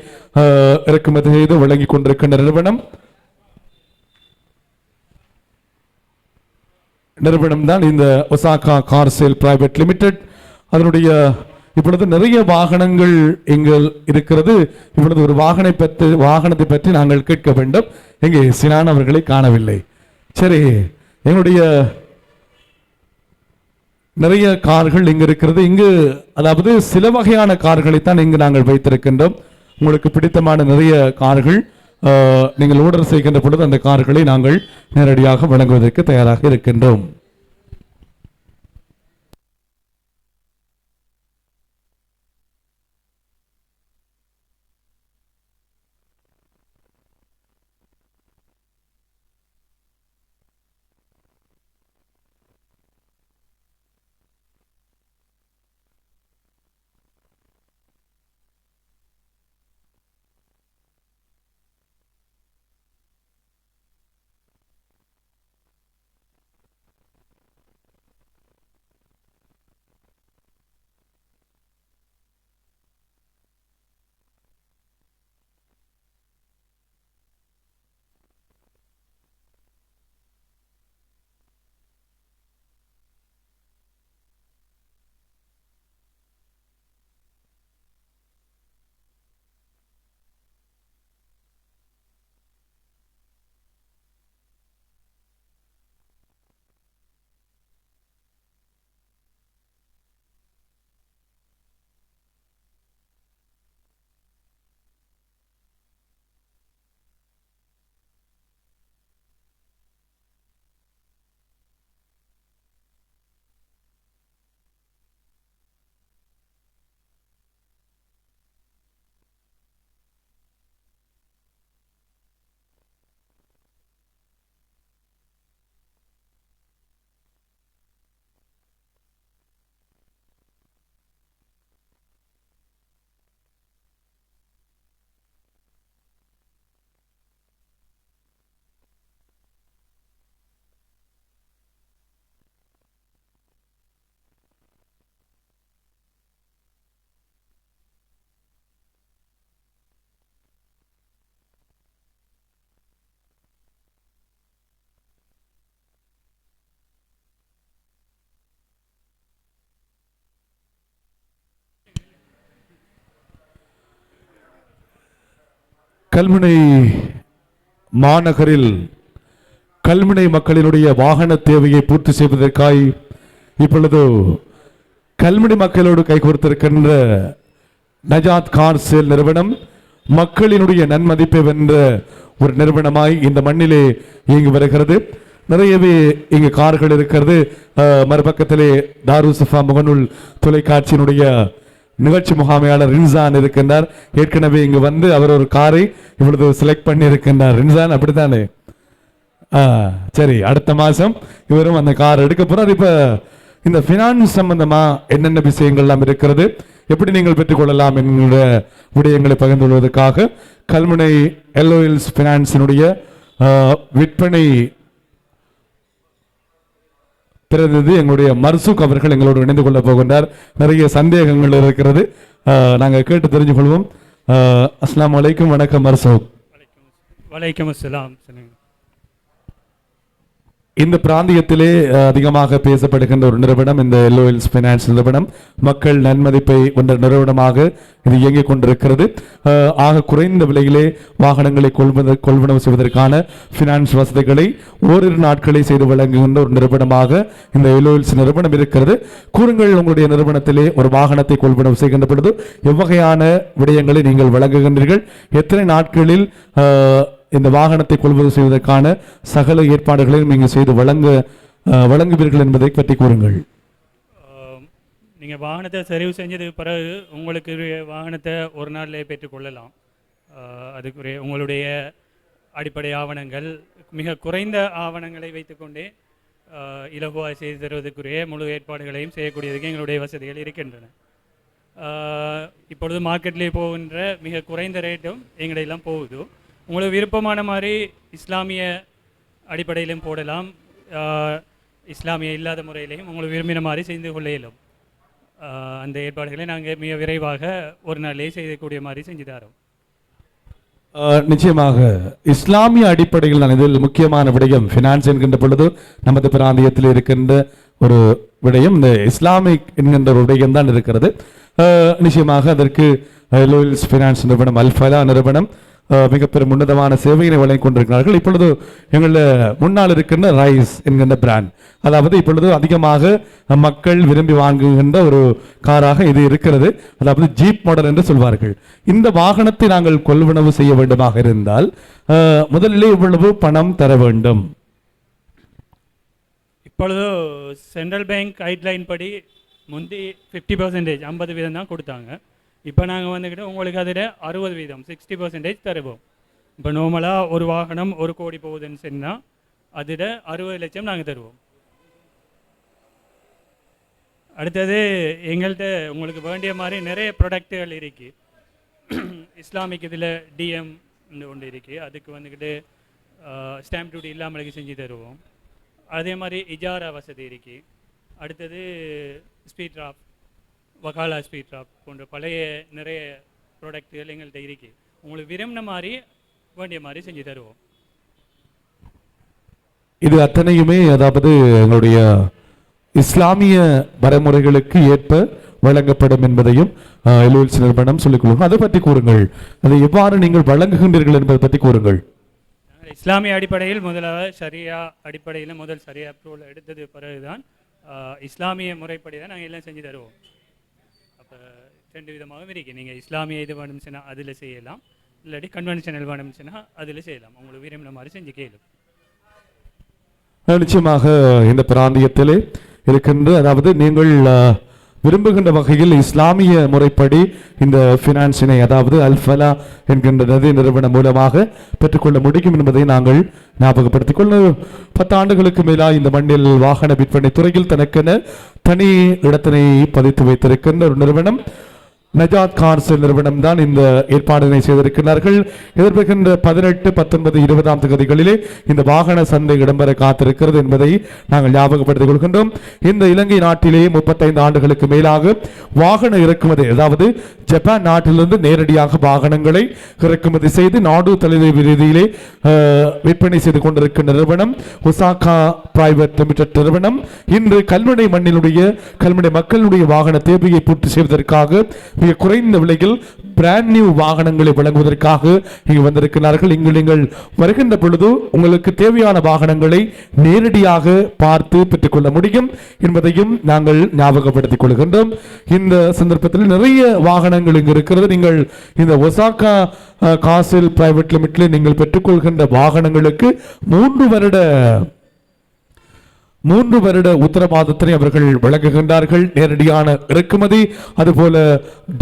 இறக்குமதி செய்து வழங்கிக் கொண்டிருக்கின்ற நிறுவனம் தான் இந்த Osaka car sale private limited. அதனுடைய இப்பொழுது நிறைய வாகனங்கள் இங்கு இருக்கிறது. இப்பொழுது ஒரு வாகனத்தை பற்றி நாங்கள் கேட்க வேண்டும். எங்கே சினான் அவர்களை காணவில்லை. சரி, எங்களுடைய நிறைய கார்கள் இங்கு இருக்கிறது. இங்கு அதாவது சில வகையான கார்களைத்தான் இங்கு நாங்கள் வைத்திருக்கின்றோம். உங்களுக்கு பிடித்தமான நிறைய கார்கள் நீங்கள் ஆர்டர் செய்கின்ற பொழுது அந்த கார்களை நாங்கள் நேரடியாக வழங்குவதற்கு தயாராக இருக்கின்றோம். கல்முனை மாநகரில் கல்முனை மக்களினுடைய வாகன தேவையை பூர்த்தி செய்வதற்காய் இப்பொழுது கல்முனை மக்களோடு கைகோர்த்திருக்கின்ற நஜாத் கார் சேல் நிறுவனம் மக்களினுடைய நன்மதிப்பை வென்ற ஒரு நிறுவனமாய் இந்த மண்ணிலே இயங்கி வருகிறது. நிறையவே இங்கு கார்கள் இருக்கிறது. மறுபக்கத்திலே தாருசஃபா முகநூல் தொலைக்காட்சியினுடைய நிகழ்ச்சி முகாமையாளர் ரின்சான் இருக்கின்றார். ஏற்கனவே இங்கு வந்து அவர் ஒரு காரை இவ்வளவு செலக்ட் பண்ணி இருக்கின்றார். ரின்சான் அப்படித்தானே? சரி, அடுத்த மாசம் இவரும் அந்த கார் எடுக்க போறார். இப்ப இந்த பினான்ஸ் சம்பந்தமா என்னென்ன விஷயங்கள்லாம் இருக்கிறது, எப்படி நீங்கள் பெற்றுக்கொள்ளலாம் என்கிற விடயங்களை பகிர்ந்து கொள்வதற்காக கல்முனை எல்ஓஎல்ஸ் பினான்ஸினுடைய விற்பனை பிரதிநிதி எங்களுடைய மர்சூக் அவர்கள் எங்களோடு இணைந்து கொள்ள போகின்றார். நிறைய சந்தேகங்கள் இருக்கிறது, நாங்கள் கேட்டு தெரிஞ்சு கொள்வோம். அஸ்ஸலாமு அலைக்கும். வணக்கம் மர்சூக். வலைக்கம் அஸ்ஸலாம். இந்த பிராந்தியத்திலே அதிகமாக பேசப்படுகின்ற ஒரு நிறுவனம் இந்த எல்ஓஎல்ஸ் பினான்ஸ் நிறுவனம். மக்கள் நன்மதிப்பை கொண்ட நிறுவனமாக இது இயங்கிக் கொண்டிருக்கிறது. ஆக குறைந்த விலையிலே வாகனங்களை கொள்வனவு செய்வதற்கான பினான்ஸ் வசதிகளை ஓரிரு நாட்களை செய்து வழங்குகின்ற ஒரு நிறுவனமாக இந்த எல்ஓஎல்ஸ் நிறுவனம் இருக்கிறது. கூறுங்கள், உங்களுடைய நிறுவனத்திலே ஒரு வாகனத்தை கொள்வனவு செய்கின்ற பொழுது எவ்வகையான விடயங்களை நீங்கள் வழங்குகின்றீர்கள்? எத்தனை நாட்களில் இந்த வாகனத்தை கொள்வது செய்வதற்கான சகல ஏற்பாடுகளையும் நீங்கள் செய்து வழங்குவீர்கள் என்பதை பற்றி கூறுங்கள். நீங்கள் வாகனத்தை தெரிவு செஞ்சது பிறகு உங்களுக்கு வாகனத்தை ஒரு நாளிலே பெற்றுக்கொள்ளலாம். அதுக்குரிய உங்களுடைய அடிப்படை ஆவணங்கள், மிக குறைந்த ஆவணங்களை வைத்துக்கொண்டே இலகுவாக செய்து தருவதற்குரிய முழு ஏற்பாடுகளையும் செய்யக்கூடியதுக்கு எங்களுடைய வசதிகள் இருக்கின்றன. இப்பொழுது மார்க்கெட்லேயே போகின்ற மிக குறைந்த ரேட்டும் எங்களெல்லாம் போகுது. உங்களுக்கு விருப்பமான மாதிரி இஸ்லாமிய அடிப்படையிலும் போடலாம், இஸ்லாமிய இல்லாத முறையிலையும் உங்களுக்கு விரும்பின மாதிரி செய்து கொள்ள இயலும். அந்த ஏற்பாடுகளை நாங்கள் மிக விரைவாக ஒரு நாளிலே செய்யக்கூடிய மாதிரி செஞ்சு தரோம். நிச்சயமாக இஸ்லாமிய அடிப்படையில் தான் இதில் முக்கியமான விடயம். ஃபினான்ஸ் என்கின்ற பொழுது நமது பிராந்தியத்தில் இருக்கின்ற ஒரு விடயம் இந்த இஸ்லாமிக் என்கின்ற ஒரு விடயம் தான் இருக்கிறது. நிச்சயமாக அதற்கு எல்ஓஎல்ஸ் ஃபினான்ஸ் நிறுவனம், அல்ஃபலா நிறுவனம் மிக பெரும் உன்னதமான சேவைகளை வழங்கிக் கொண்டிருக்கிறார்கள். இப்பொழுது எங்களுடைய முன்னால் இருக்கின்ற ரைஸ் என்கின்ற பிராண்ட், அதாவது இப்பொழுது அதிகமாக மக்கள் விரும்பி வாங்குகின்ற ஒரு காராக இது இருக்கிறது. அதாவது ஜீப் மாடல் என்று சொல்வார்கள். இந்த வாகனத்தை நாங்கள் கொள்வனவு செய்ய வேண்டுமாக இருந்தால் முதலில் இவ்வளவு பணம் தர வேண்டும்? இப்பொழுது சென்ட்ரல் பேங்க் கைட்லைன் படி முந்தி 50% 50% தான் கொடுத்தாங்க. இப்போ நாங்கள் வந்துக்கிட்டு உங்களுக்கு அதில் 60%, 60% தருவோம். இப்போ நார்மலாக ஒரு வாகனம் 1 கோடி போகுதுன்னு சொன்னால் அதில் 60 லட்சம் நாங்கள் தருவோம். அடுத்தது எங்கள்கிட்ட உங்களுக்கு வேண்டிய மாதிரி நிறைய ப்ராடக்ட்டுகள் இருக்குது. இஸ்லாமிக் இதில் டிஎம் ஒன்று இருக்குது, அதுக்கு வந்துக்கிட்டு ஸ்டாம்ப் டியூட்டி இல்லாமலுக்கு செஞ்சு தருவோம். அதே மாதிரி இஜாரா வசதி இருக்குது. அடுத்தது ஸ்பீட் ட்ராப், வகாலா ஸ்பீட் ட்ராப் போன்ற பழைய நிறைய ப்ராடக்ட்டுகள் எங்கள்கிட்ட இருக்குது. உங்களுக்கு விரும்பின மாதிரி வேண்டிய மாதிரி செஞ்சு தருவோம். இது அத்தனையுமே அதாவது எங்களுடைய இஸ்லாமிய வரைமுறைகளுக்கு ஏற்ப வழங்கப்படும் என்பதையும் எல்ஓஎல்ஸ் நிறுவனம் சொல்லிக் கொள்ளுங்கள். அதை பற்றி கூறுங்கள். அதை எவ்வாறு நீங்கள் வழங்குகின்றீர்கள் என்பதை பற்றி கூறுங்கள். இஸ்லாமிய அடிப்படையில் முதலாக சரியா அடிப்படையில் முதல் சரியா அப்ரூவல் எடுத்தது பிறகுதான் இஸ்லாமிய முறைப்படி தான் நாங்கள் எல்லாம் செஞ்சு தருவோம். அப்போ 2 விதமாகவும் இருக்குது. நீங்கள் இஸ்லாமிய இது வேணும்னு சொன்னால் அதில் செய்யலாம், இல்லாட்டி கன்வென்ஷனல் வேணும்னு சொன்னால் அதில் செய்யலாம். உங்களுக்கு விரும்பின மாதிரி செஞ்சு கேளும். நிச்சயமாக இந்த பிராந்தியத்திலே இருக்கின்ற, அதாவது நீங்கள் விரும்புகின்ற வகையில் இஸ்லாமிய முறைப்படி இந்த ஃபினான்ஸினை, அதாவது அல்ஃபலா என்கின்ற நிதி நிறுவனம் மூலமாக பெற்றுக்கொள்ள முடியும் என்பதை நாங்கள் ஞாபகப்படுத்திக் கொள்ள. 10 ஆண்டுகளுக்கு மேலாக இந்த மண்ணில் வாகன விற்பனை துறையில் தனக்கென தனி இடத்தினை பதித்து வைத்திருக்கின்ற ஒரு நிறுவனம் நஜாத் கார் சேல் நிறுவனம் தான் இந்த ஏற்பாடுகளை செய்திருக்கிறார்கள். எதிர்பார்க்கின்ற 18, 19, 20ஆம் தேதிகளிலே இந்த வாகன சந்தை இடம்பெற காத்திருக்கிறது என்பதை நாங்கள் ஞாபகப்படுத்திக் கொள்கின்றோம். இந்த இலங்கை நாட்டிலே 35 ஆண்டுகளுக்கு மேலாக வாகன இறக்குமதி, அதாவது ஜப்பான் நாட்டிலிருந்து நேரடியாக வாகனங்களை இறக்குமதி செய்து நாடு தலைவர் ரீதியிலே விற்பனை செய்து கொண்டிருக்கின்ற நிறுவனம் ஒசாகா பிரைவேட் லிமிடெட் நிறுவனம் இன்று கல்முனை மண்ணினுடைய கல்முனை மக்களுடைய வாகன தேவையை பூர்த்தி செய்வதற்காக மிக குறைந்த விலையில் பிராண்ட் நியூ வாகனங்களை வழங்குவதற்காக இங்கு வந்திருக்கிறார்கள். இங்கு நீங்கள் வருகின்ற பொழுது உங்களுக்கு தேவையான வாகனங்களை நேரடியாக பார்த்து பெற்றுக்கொள்ள முடியும் என்பதையும் நாங்கள் ஞாபகப்படுத்திக் கொள்கின்றோம். இந்த சந்தர்ப்பத்தில் நிறைய வாகனங்கள் இங்கு இருக்கிறது. நீங்கள் இந்த ஒசாகா காசில் பிரைவேட் லிமிட்ல நீங்கள் பெற்றுக்கொள்கின்ற வாகனங்களுக்கு 3 வருட உத்தரவாதத்தினை அவர்கள் வழங்குகின்றார்கள். நேரடியான இறக்குமதி, அதுபோல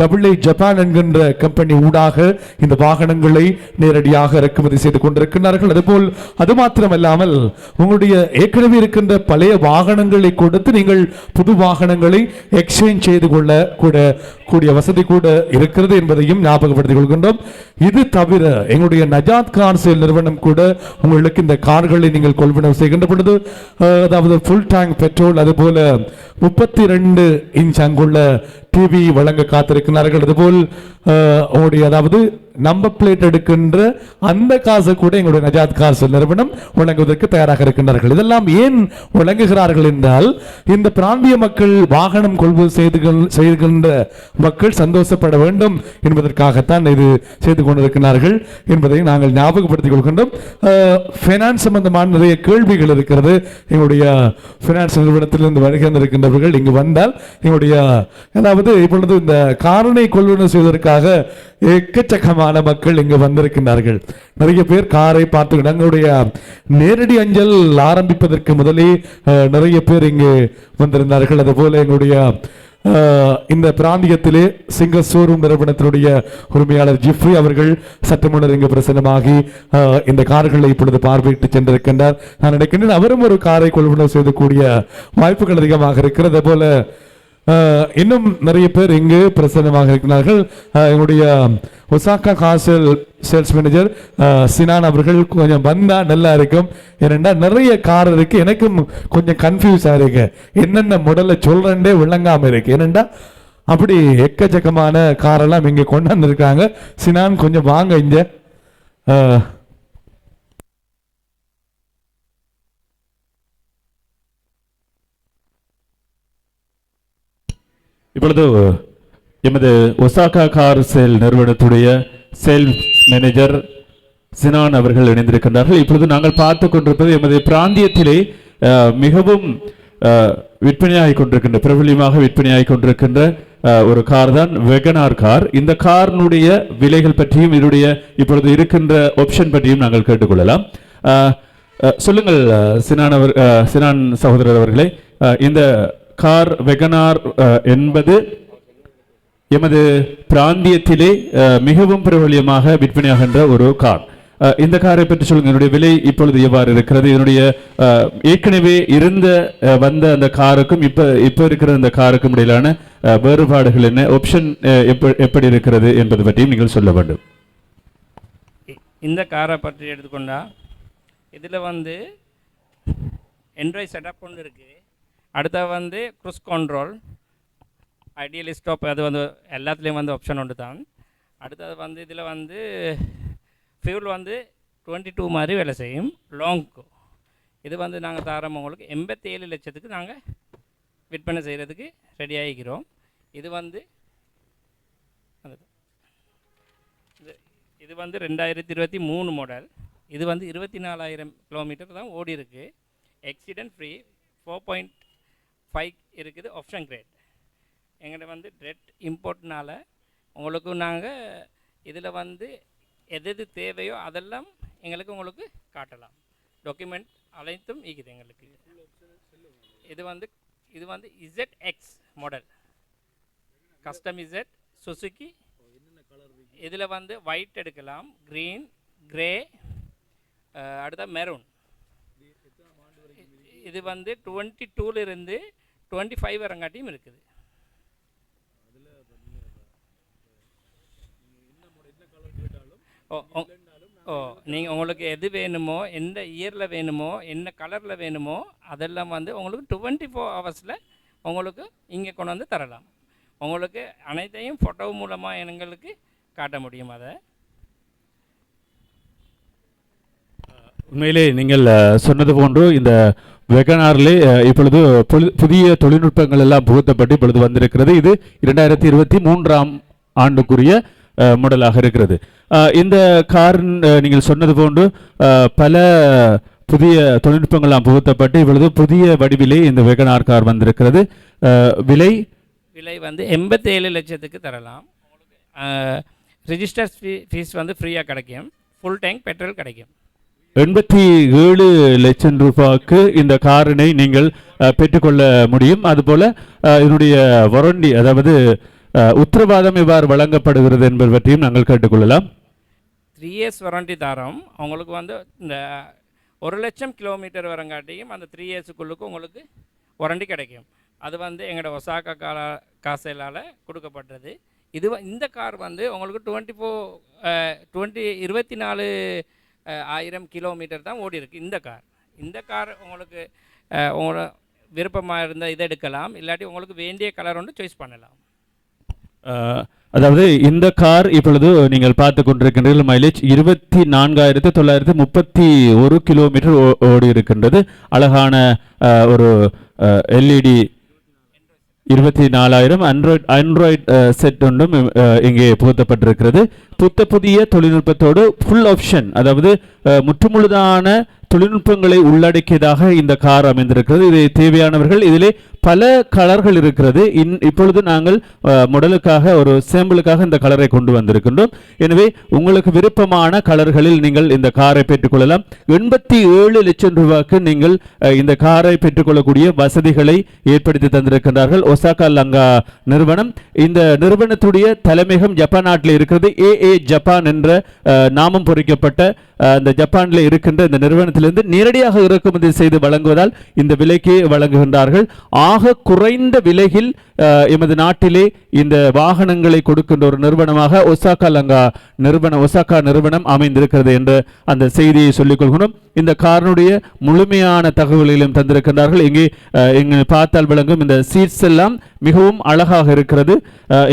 AA ஜப்பான் என்கின்ற கம்பெனி ஊடாக இந்த வாகனங்களை நேரடியாக இறக்குமதி செய்து கொண்டிருக்கிறார்கள். அதுபோல் அது மாத்திரமல்லாமல் உங்களுடைய ஏற்கனவே இருக்கின்ற பழைய வாகனங்களை கொடுத்து நீங்கள் புது வாகனங்களை எக்ஸ்சேஞ்ச் செய்து கொள்ள கூடிய வசதி கூட இருக்கிறது என்பதையும் ஞாபகப்படுத்திக் கொள்கின்றோம். இது தவிர எங்களுடைய நஜாத் கார் சேல் நிறுவனம் கூட உங்களுக்கு இந்த கார்களை நீங்கள் கொள்வனவு செய்கின்ற பொழுது அதாவது ஃபுல் டேங்க் பெட்ரோல், அதுபோல 32 இன்ச் அங்குள்ள டிவி வழங்க காத்திருக்கிறார்கள். அதுபோல் உங்களுடைய அதாவது நம்பர் பிளேட் எடுக்கின்ற அந்த காசை கூட எங்களுடைய நஜாத் காசு நிறுவனம் வழங்குவதற்கு தயாராக இருக்கின்றார்கள். இதெல்லாம் ஏன் வழங்குகிறார்கள் என்றால், இந்த பிராந்திய மக்கள் வாகனம் கொள்வது செய்கின்ற மக்கள் சந்தோஷப்பட வேண்டும் என்பதற்காகத்தான் இது செய்து கொண்டிருக்கிறார்கள் என்பதை நாங்கள் ஞாபகப்படுத்திக் கொள்கின்றோம். பைனான்ஸ் சம்பந்தமான நிறைய கேள்விகள் இருக்கிறது. எங்களுடைய பைனான்ஸ் நிறுவனத்திலிருந்து வருகின்றவர்கள் இங்கு வந்தால் எங்களுடைய அதாவது இப்பொழுது இந்த காரணை கொள்வனவு செய்வதற்காக எக்கச்சக்கமான மக்கள் இங்கு வந்திருக்கிறார்கள். நிறைய பேர் காரை பார்த்து எங்களுடைய நேரடி அஞ்சல் ஆரம்பிப்பதற்கு முதலே நிறைய பேர் இங்கு வந்திருந்தார்கள். அதுபோல எங்களுடைய இந்த பிராந்தியத்திலே சிங்க ஷோரூம் நிறுவனத்தினுடைய உரிமையாளர் ஜிப்ரி அவர்கள் சற்று முன்னர் இங்கு பிரசன்னமாகி இந்த கார்களை இப்பொழுது பார்வையிட்டு சென்றிருக்கின்றார். நான் நினைக்கின்றேன் அவரும் ஒரு காரை கொள்வனவு செய்யக்கூடிய வாய்ப்புகள் அதிகமாக இருக்கிறது. அதுபோல இன்னும் நிறைய பேர் இங்கு பிரசன்னமாக இருக்கிறார்கள். எங்களுடைய Osaka castle sales manager Sinan அவர்கள் கொஞ்சம் வந்தா நல்லா இருக்கும். ஏனென்றா நிறைய கார் இருக்கு, எனக்கும் கொஞ்சம் கன்ஃபியூஸ் ஆயிருக்கு, என்னென்ன மாடலை சொல்றேன்டே விளங்காம இருக்கு. ஏனென்றா அப்படி எக்கச்சக்கமான காரெல்லாம் இங்க கொண்டாந்து இருக்காங்க. சினான் கொஞ்சம் வாங்க இங்க. இப்பொழுது எமது ஒசாகா கார் சேல் நிறுவனத்துடைய சேல்ஸ் மேனேஜர் சினான் அவர்கள் இணைந்திருக்கின்றார்கள். இப்பொழுது நாங்கள் பார்த்து கொண்டிருப்பது எமது பிராந்தியத்திலே மிகவும் விற்பனையாகி கொண்டிருக்கின்ற பிரபலியமாக விற்பனையாகி கொண்டிருக்கின்ற ஒரு கார் தான் வெகனார் கார். இந்த காரினுடைய விலைகள் பற்றியும் இதனுடைய இப்பொழுது இருக்கின்ற ஆப்ஷன் பற்றியும் நாங்கள் கேட்டுக்கொள்ளலாம். சொல்லுங்கள் சினான் சகோதரர் அவர்களே, இந்த கார் வெகனார் என்பது எமது பிராந்தியத்திலே மிகவும் பிரபலியமாக விற்பனையாகின்ற ஒரு கார். இந்த காரை பற்றி சொல்லுங்க, இதனுடைய விலை இப்பொழுது எவ்வாறு இருக்கிறது, இதனுடைய ஏற்கனவே வந்த அந்த காருக்கும் இப்ப இருக்கிற அந்த காருக்கும் இடையிலான வேறுபாடுகள் என்ன, ஆப்ஷன் எப்படி இருக்கிறது என்பது பற்றியும் நீங்கள் சொல்ல வேண்டும். இந்த காரை பற்றி எடுத்துக்கொண்டா இதில் வந்து ஆண்ட்ராய்ட் செட்டப் கொண்டு இருக்குது. அடுத்த வந்து க்ரூஸ் கண்ட்ரோல், ஐடியலி ஸ்டாப், அது வந்து எல்லாத்துலேயும் வந்து ஆப்ஷன் ஒன்று தான். அடுத்தது வந்து இதில் வந்து ஃபியூல் வந்து 22 மாதிரி வேலை செய்யும் லாங்க்கு. இது வந்து நாங்கள் தரோம் உங்களுக்கு 87 லட்சத்துக்கு நாங்கள் விற்பனை செய்கிறதுக்கு ரெடி ஆகிக்கிறோம். இது வந்து இது வந்து 2023 மாடல். இது வந்து 24,000 கிலோமீட்டர் தான் ஓடி இருக்குது. ஆக்சிடென்ட் ஃப்ரீ, 4.5 இருக்குது. ஆப்ஷன் கிரேட் எங்கிட்ட வந்து ரெட் இம்போர்ட்னால உங்களுக்கு நாங்கள் இதில் வந்து எது தேவையோ அதெல்லாம் உங்களுக்கு காட்டலாம். டாக்குமெண்ட் அனைத்தும் இருக்குது எங்களுக்கு. இது வந்து ZX model, custom Z Suzuki. இதில் வந்து ஒயிட் எடுக்கலாம், க்ரீன், கிரே, அடுத்த மெரூன். இது வந்து 22லிருந்து 25 வரங்காட்டியும் இருக்குது. நீங்கள் உங்களுக்கு எது வேணுமோ, எந்த இயரில் வேணுமோ, என்ன கலரில் வேணுமோ அதெல்லாம் வந்து உங்களுக்கு 24 ஹவர்ஸில் உங்களுக்கு இங்கே கொண்டு வந்து தரலாம். உங்களுக்கு அனைத்தையும் ஃபோட்டோ மூலமாக எங்களுக்கு காட்ட முடியும். அதை உண்மையிலே நீங்கள் சொன்னது போன்று இந்த வெகனாரிலே இப்பொழுது புதிய தொழில்நுட்பங்கள் எல்லாம் புகுத்தப்பட்டு இப்பொழுது வந்திருக்கிறது. இது 2023ஆம் ஆண்டுக்குரிய மாடலாக இருக்கிறது. இந்த கார் நீங்கள் சொன்னது போன்று பல புதிய தொழில்நுட்பங்கள்லாம் புகுத்தப்பட்டு இவ்வளவு புதிய வடிவிலே இந்த வேகனார் கார் வந்திருக்கிறது. விலை விலை வந்து 87 லட்சத்துக்கு தரலாம். ரிஜிஸ்டர் ஃபீஸ் வந்து ஃப்ரீயாக கிடைக்கும். ஃபுல் டேங்க் பெட்ரோல் கிடைக்கும். 87 லட்சம் ரூபாய்க்கு இந்த காரினை நீங்கள் பெற்றுக்கொள்ள முடியும். அதுபோல இதனுடைய வாரண்டி, அதாவது உத்தரவாதம் எவ்வாறு வழங்கப்படுகிறது என்பது பற்றியும் நாங்கள் கேட்டுக்கொள்ளலாம். 3 years வாரண்டி தரோம். உங்களுக்கு வந்து இந்த 1 லட்சம் கிலோமீட்டர் வரங்காட்டியும் அந்த 3 yearsக்குள்ளுக்கு உங்களுக்கு வாரண்டி கிடைக்கும். அது வந்து எங்களோட ஒசாகா காசேலால் கொடுக்கப்பட்டது. இந்த கார் வந்து உங்களுக்கு 24,000 கிலோமீட்டர் தான் ஓடி இருக்கு இந்த கார் உங்களுக்கு உங்களோட விருப்பமாக இருந்தால் இதை எடுக்கலாம், இல்லாட்டி உங்களுக்கு வேண்டிய கலர் ஒன்று சாய்ஸ் பண்ணலாம். அதாவது இந்த கார் இப்பொழுது நீங்கள் பார்த்து கொண்டிருக்கின்றீர்கள். மைலேஜ் 24,931 கிலோமீட்டர் ஓடி இருக்கின்றது. அழகான ஒரு எல்இடி 24,000 ஆண்ட்ராய்டு செட் ஒன்றும் இங்கே புகுத்தப்பட்டிருக்கிறது. புதிய தொழில்நுட்பத்தோடு ஃபுல் ஆப்ஷன், அதாவது முற்றுமுழுதான தொழில்நுட்பங்களை உள்ளடக்கியதாக இந்த கார் அமைந்திருக்கிறது. இது தேவையானவர்கள், இதிலே பல கலர்கள் இருக்கிறது. இப்பொழுது நாங்கள் மாடலுக்காக ஒரு சாம்பிளுக்காக இந்த கலரை கொண்டு வந்திருக்கின்றோம். எனவே உங்களுக்கு விருப்பமான கலர்களில் நீங்கள் இந்த காரை பெற்றுக்கொள்ளலாம். 87 லட்சம் ரூபாய்க்கு நீங்கள் இந்த காரை பெற்றுக்கொள்ளக்கூடிய வசதிகளை ஏற்படுத்தி தந்திருக்கின்றார்கள் ஒசாகா லங்கா நிறுவனம். இந்த நிறுவனத்துடைய தலைமையகம் ஜப்பான் நாட்டில் இருக்கிறது. ஏஏ ஜப்பான் என்ற நாமம் பொறிக்கப்பட்ட அந்த ஜப்பானில் இருக்கின்ற இந்த நிறுவனத்திலிருந்து நேரடியாக இறக்குமதி செய்து வழங்குவதால் இந்த விலைக்கு வழங்குகின்றார்கள். ஆக குறைந்த விலையில் எமது நாட்டிலே இந்த வாகனங்களை கொடுக்கின்ற ஒரு நிறுவனமாக ஒசாகா நிறுவனம் அமைந்திருக்கிறது என்ற அந்த செய்தியை சொல்லிக் கொள்கிறோம். இந்த காரனுடைய முழுமையான தகவல்களையும் தந்திருக்கின்றார்கள். இங்கே பார்த்தால் விளங்கும் இந்த சீட்ஸ் எல்லாம் மிகவும் அழகாக இருக்கிறது.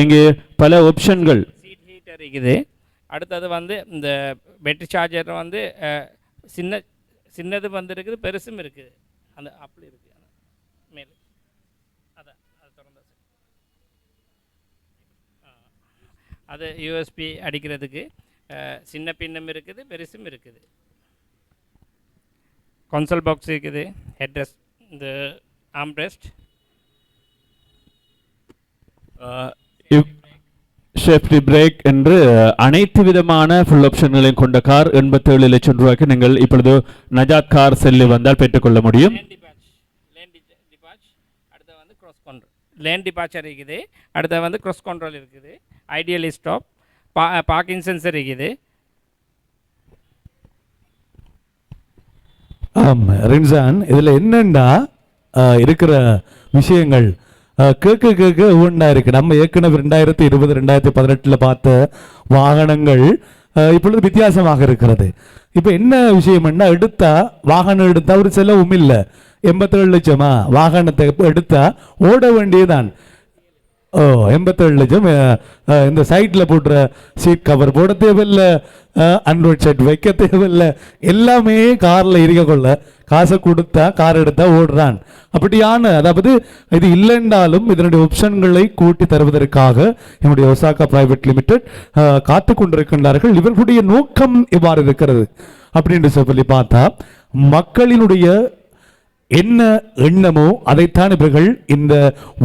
இங்கே பல ஆப்ஷன்கள், சீட் ஹீட்டர் இருக்குது. அடுத்தது வந்து இந்த பேட்டரி சார்ஜர் வந்து சின்னது வந்து இருக்குது, பெருசும் இருக்குது. அந்த அப்படி இருக்குது மேலே அதான் அது திறந்த அது யூஎஸ்பி அடிக்கிறதுக்கு சின்ன பின்னும் இருக்குது, பெருசும் இருக்குது. கன்சோல் பாக்ஸ் இருக்குது, ஹெட்ரெஸ்ட், இந்த ஆம்ரெஸ்ட், சேஃப்டி பிரேக் என்று அனைத்து விதமான ஃபுல் ஆப்ஷன்களையும் கொண்ட கார் 87 லட்சம் ரூபாய்க்கு நீங்கள் இப்பொழுது நஜாத் கார் செல்லு வந்தால் பெற்றுக்கொள்ள முடியும். அடுத்து வந்து க்ராஸ் கண்ட்ரோல், லேன் டிபார்ச்சர் இருக்குது. அடுத்து வந்து க்ராஸ் கண்ட்ரோல் இருக்குது, ஐடியல் ஸ்டாப், பார்க்கிங் சென்சர் இருக்குது. ஆமாம் ரின்சான், இதில் என்னென்னா இருக்கிற விஷயங்கள் கேட்க ஒன்றா இருக்குது. நம்ம ஏற்கனவே 2020 2018 பார்த்த வாகனங்கள் இப்பொழுது வித்தியாசமாக இருக்கிறது. இப்போ என்ன விஷயம்னா, வாகனம் எடுத்தால் ஒரு செலவும் இல்லை. 87 லட்சமா வாகனத்தை எடுத்தா ஓட வேண்டியதுதான். 87 லட்சம். இந்த சைட்டில் போடுற சீட் கவர் போட தேவையில்லை, ஆண்ட்ராய்ட் செட் வைக்க தேவையில்லை, எல்லாமே காரில் இருக்க கொள்ள காசை கொடுத்தா கார் எடுத்தா ஓடுறான். அப்படியான, அதாவது இது இல்லைன்றாலும் இதனுடைய ஆப்ஷன்களை கூட்டி தருவதற்காக என்னுடைய ஒசாகா பிரைவேட் லிமிடெட் காத்து கொண்டிருக்கின்றார்கள். இவர்களுடைய நோக்கம் எவ்வாறு இருக்கிறது அப்படின்னு சொல்லி பார்த்தா, மக்களினுடைய என்ன எண்ணமோ அதைத்தான் இவர்கள் இந்த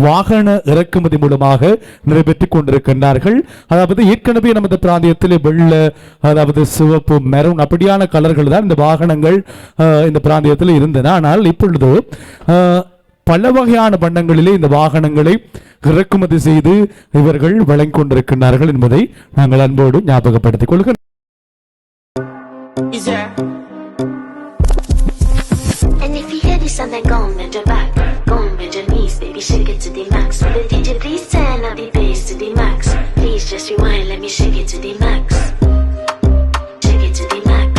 வாகன இறக்குமதி மூலமாக நிறைவேற்றிக் கொண்டிருக்கின்றார்கள். அதாவது ஏற்கனவே நமது பிராந்தியத்தில் வெள்ளை, அதாவது சிவப்பு, மெரூன் அப்படியான கலர்கள் தான் இந்த வாகனங்கள் இந்த பிராந்தியத்தில் இருந்தன. ஆனால் இப்பொழுது பல வகையான வண்ணங்களிலே இந்த வாகனங்களை இறக்குமதி செய்து இவர்கள் வழங்கிக் கொண்டிருக்கின்றார்கள் என்பதை நாங்கள் அன்போடு ஞாபகப்படுத்திக் கொள்கிறோம். And then go on bend your back, go on bend your knees, baby shake it to the max. Will the DJ please turn up the bass to the max? Please just rewind, let me shake it to the max. Shake it to the max.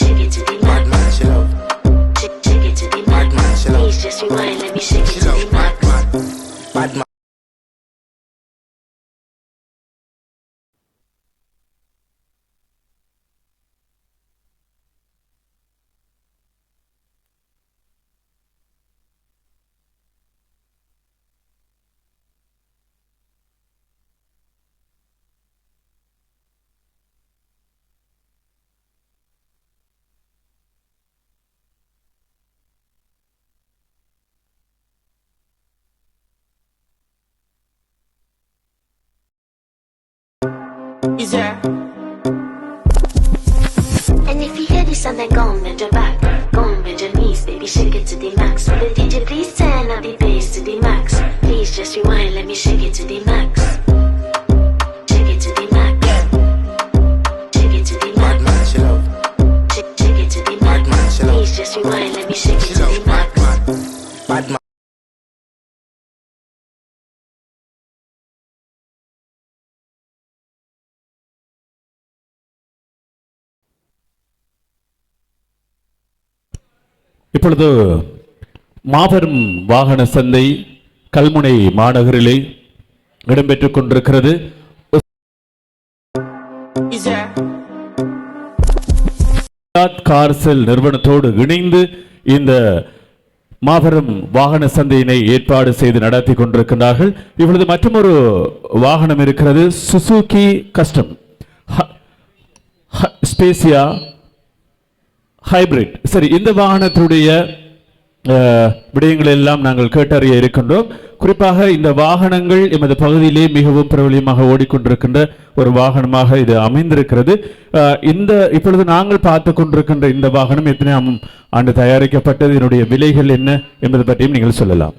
Shake it to the max. Shake it to the max. Please just rewind, let me shake it to the max. And if you hear this song, then go and bend your back, go and bend your knees, baby, shake it to the max. Will the DJ please turn up the bass to the max? Please just rewind, let me shake it to the max. Shake it to the max. Shake it to the max. Shake it to the max. Please just rewind, let me shake it to the max. இப்பொழுது மாபெரும் வாகன சந்தை கல்முனை மாநகரிலே இடம்பெற்றுக் கொண்டிருக்கிறது. கார்செல் நிறுவனத்தோடு இணைந்து இந்த மாபெரும் வாகன சந்தையினை ஏற்பாடு செய்து நடத்தி கொண்டிருக்கிறார்கள். இப்பொழுது மற்றொரு வாகனம் இருக்கிறது, சுசுகி கஸ்டம் ஸ்பேசியா ஹைபிரிட். சரி, இந்த வாகனத்துடைய விடயங்கள் எல்லாம் நாங்கள் கேட்டறிய இருக்கின்றோம். குறிப்பாக இந்த வாகனங்கள் எமது பகுதியிலே மிகவும் பிரபலியமாக ஓடிக்கொண்டிருக்கின்ற ஒரு வாகனமாக இது அமைந்திருக்கிறது. இப்பொழுது நாங்கள் பார்த்து கொண்டிருக்கின்ற இந்த வாகனம் எத்தனை ஆண்டு தயாரிக்கப்பட்டது, இதனுடைய விலைகள் என்ன என்பது பற்றியும் நீங்கள் சொல்லலாம்.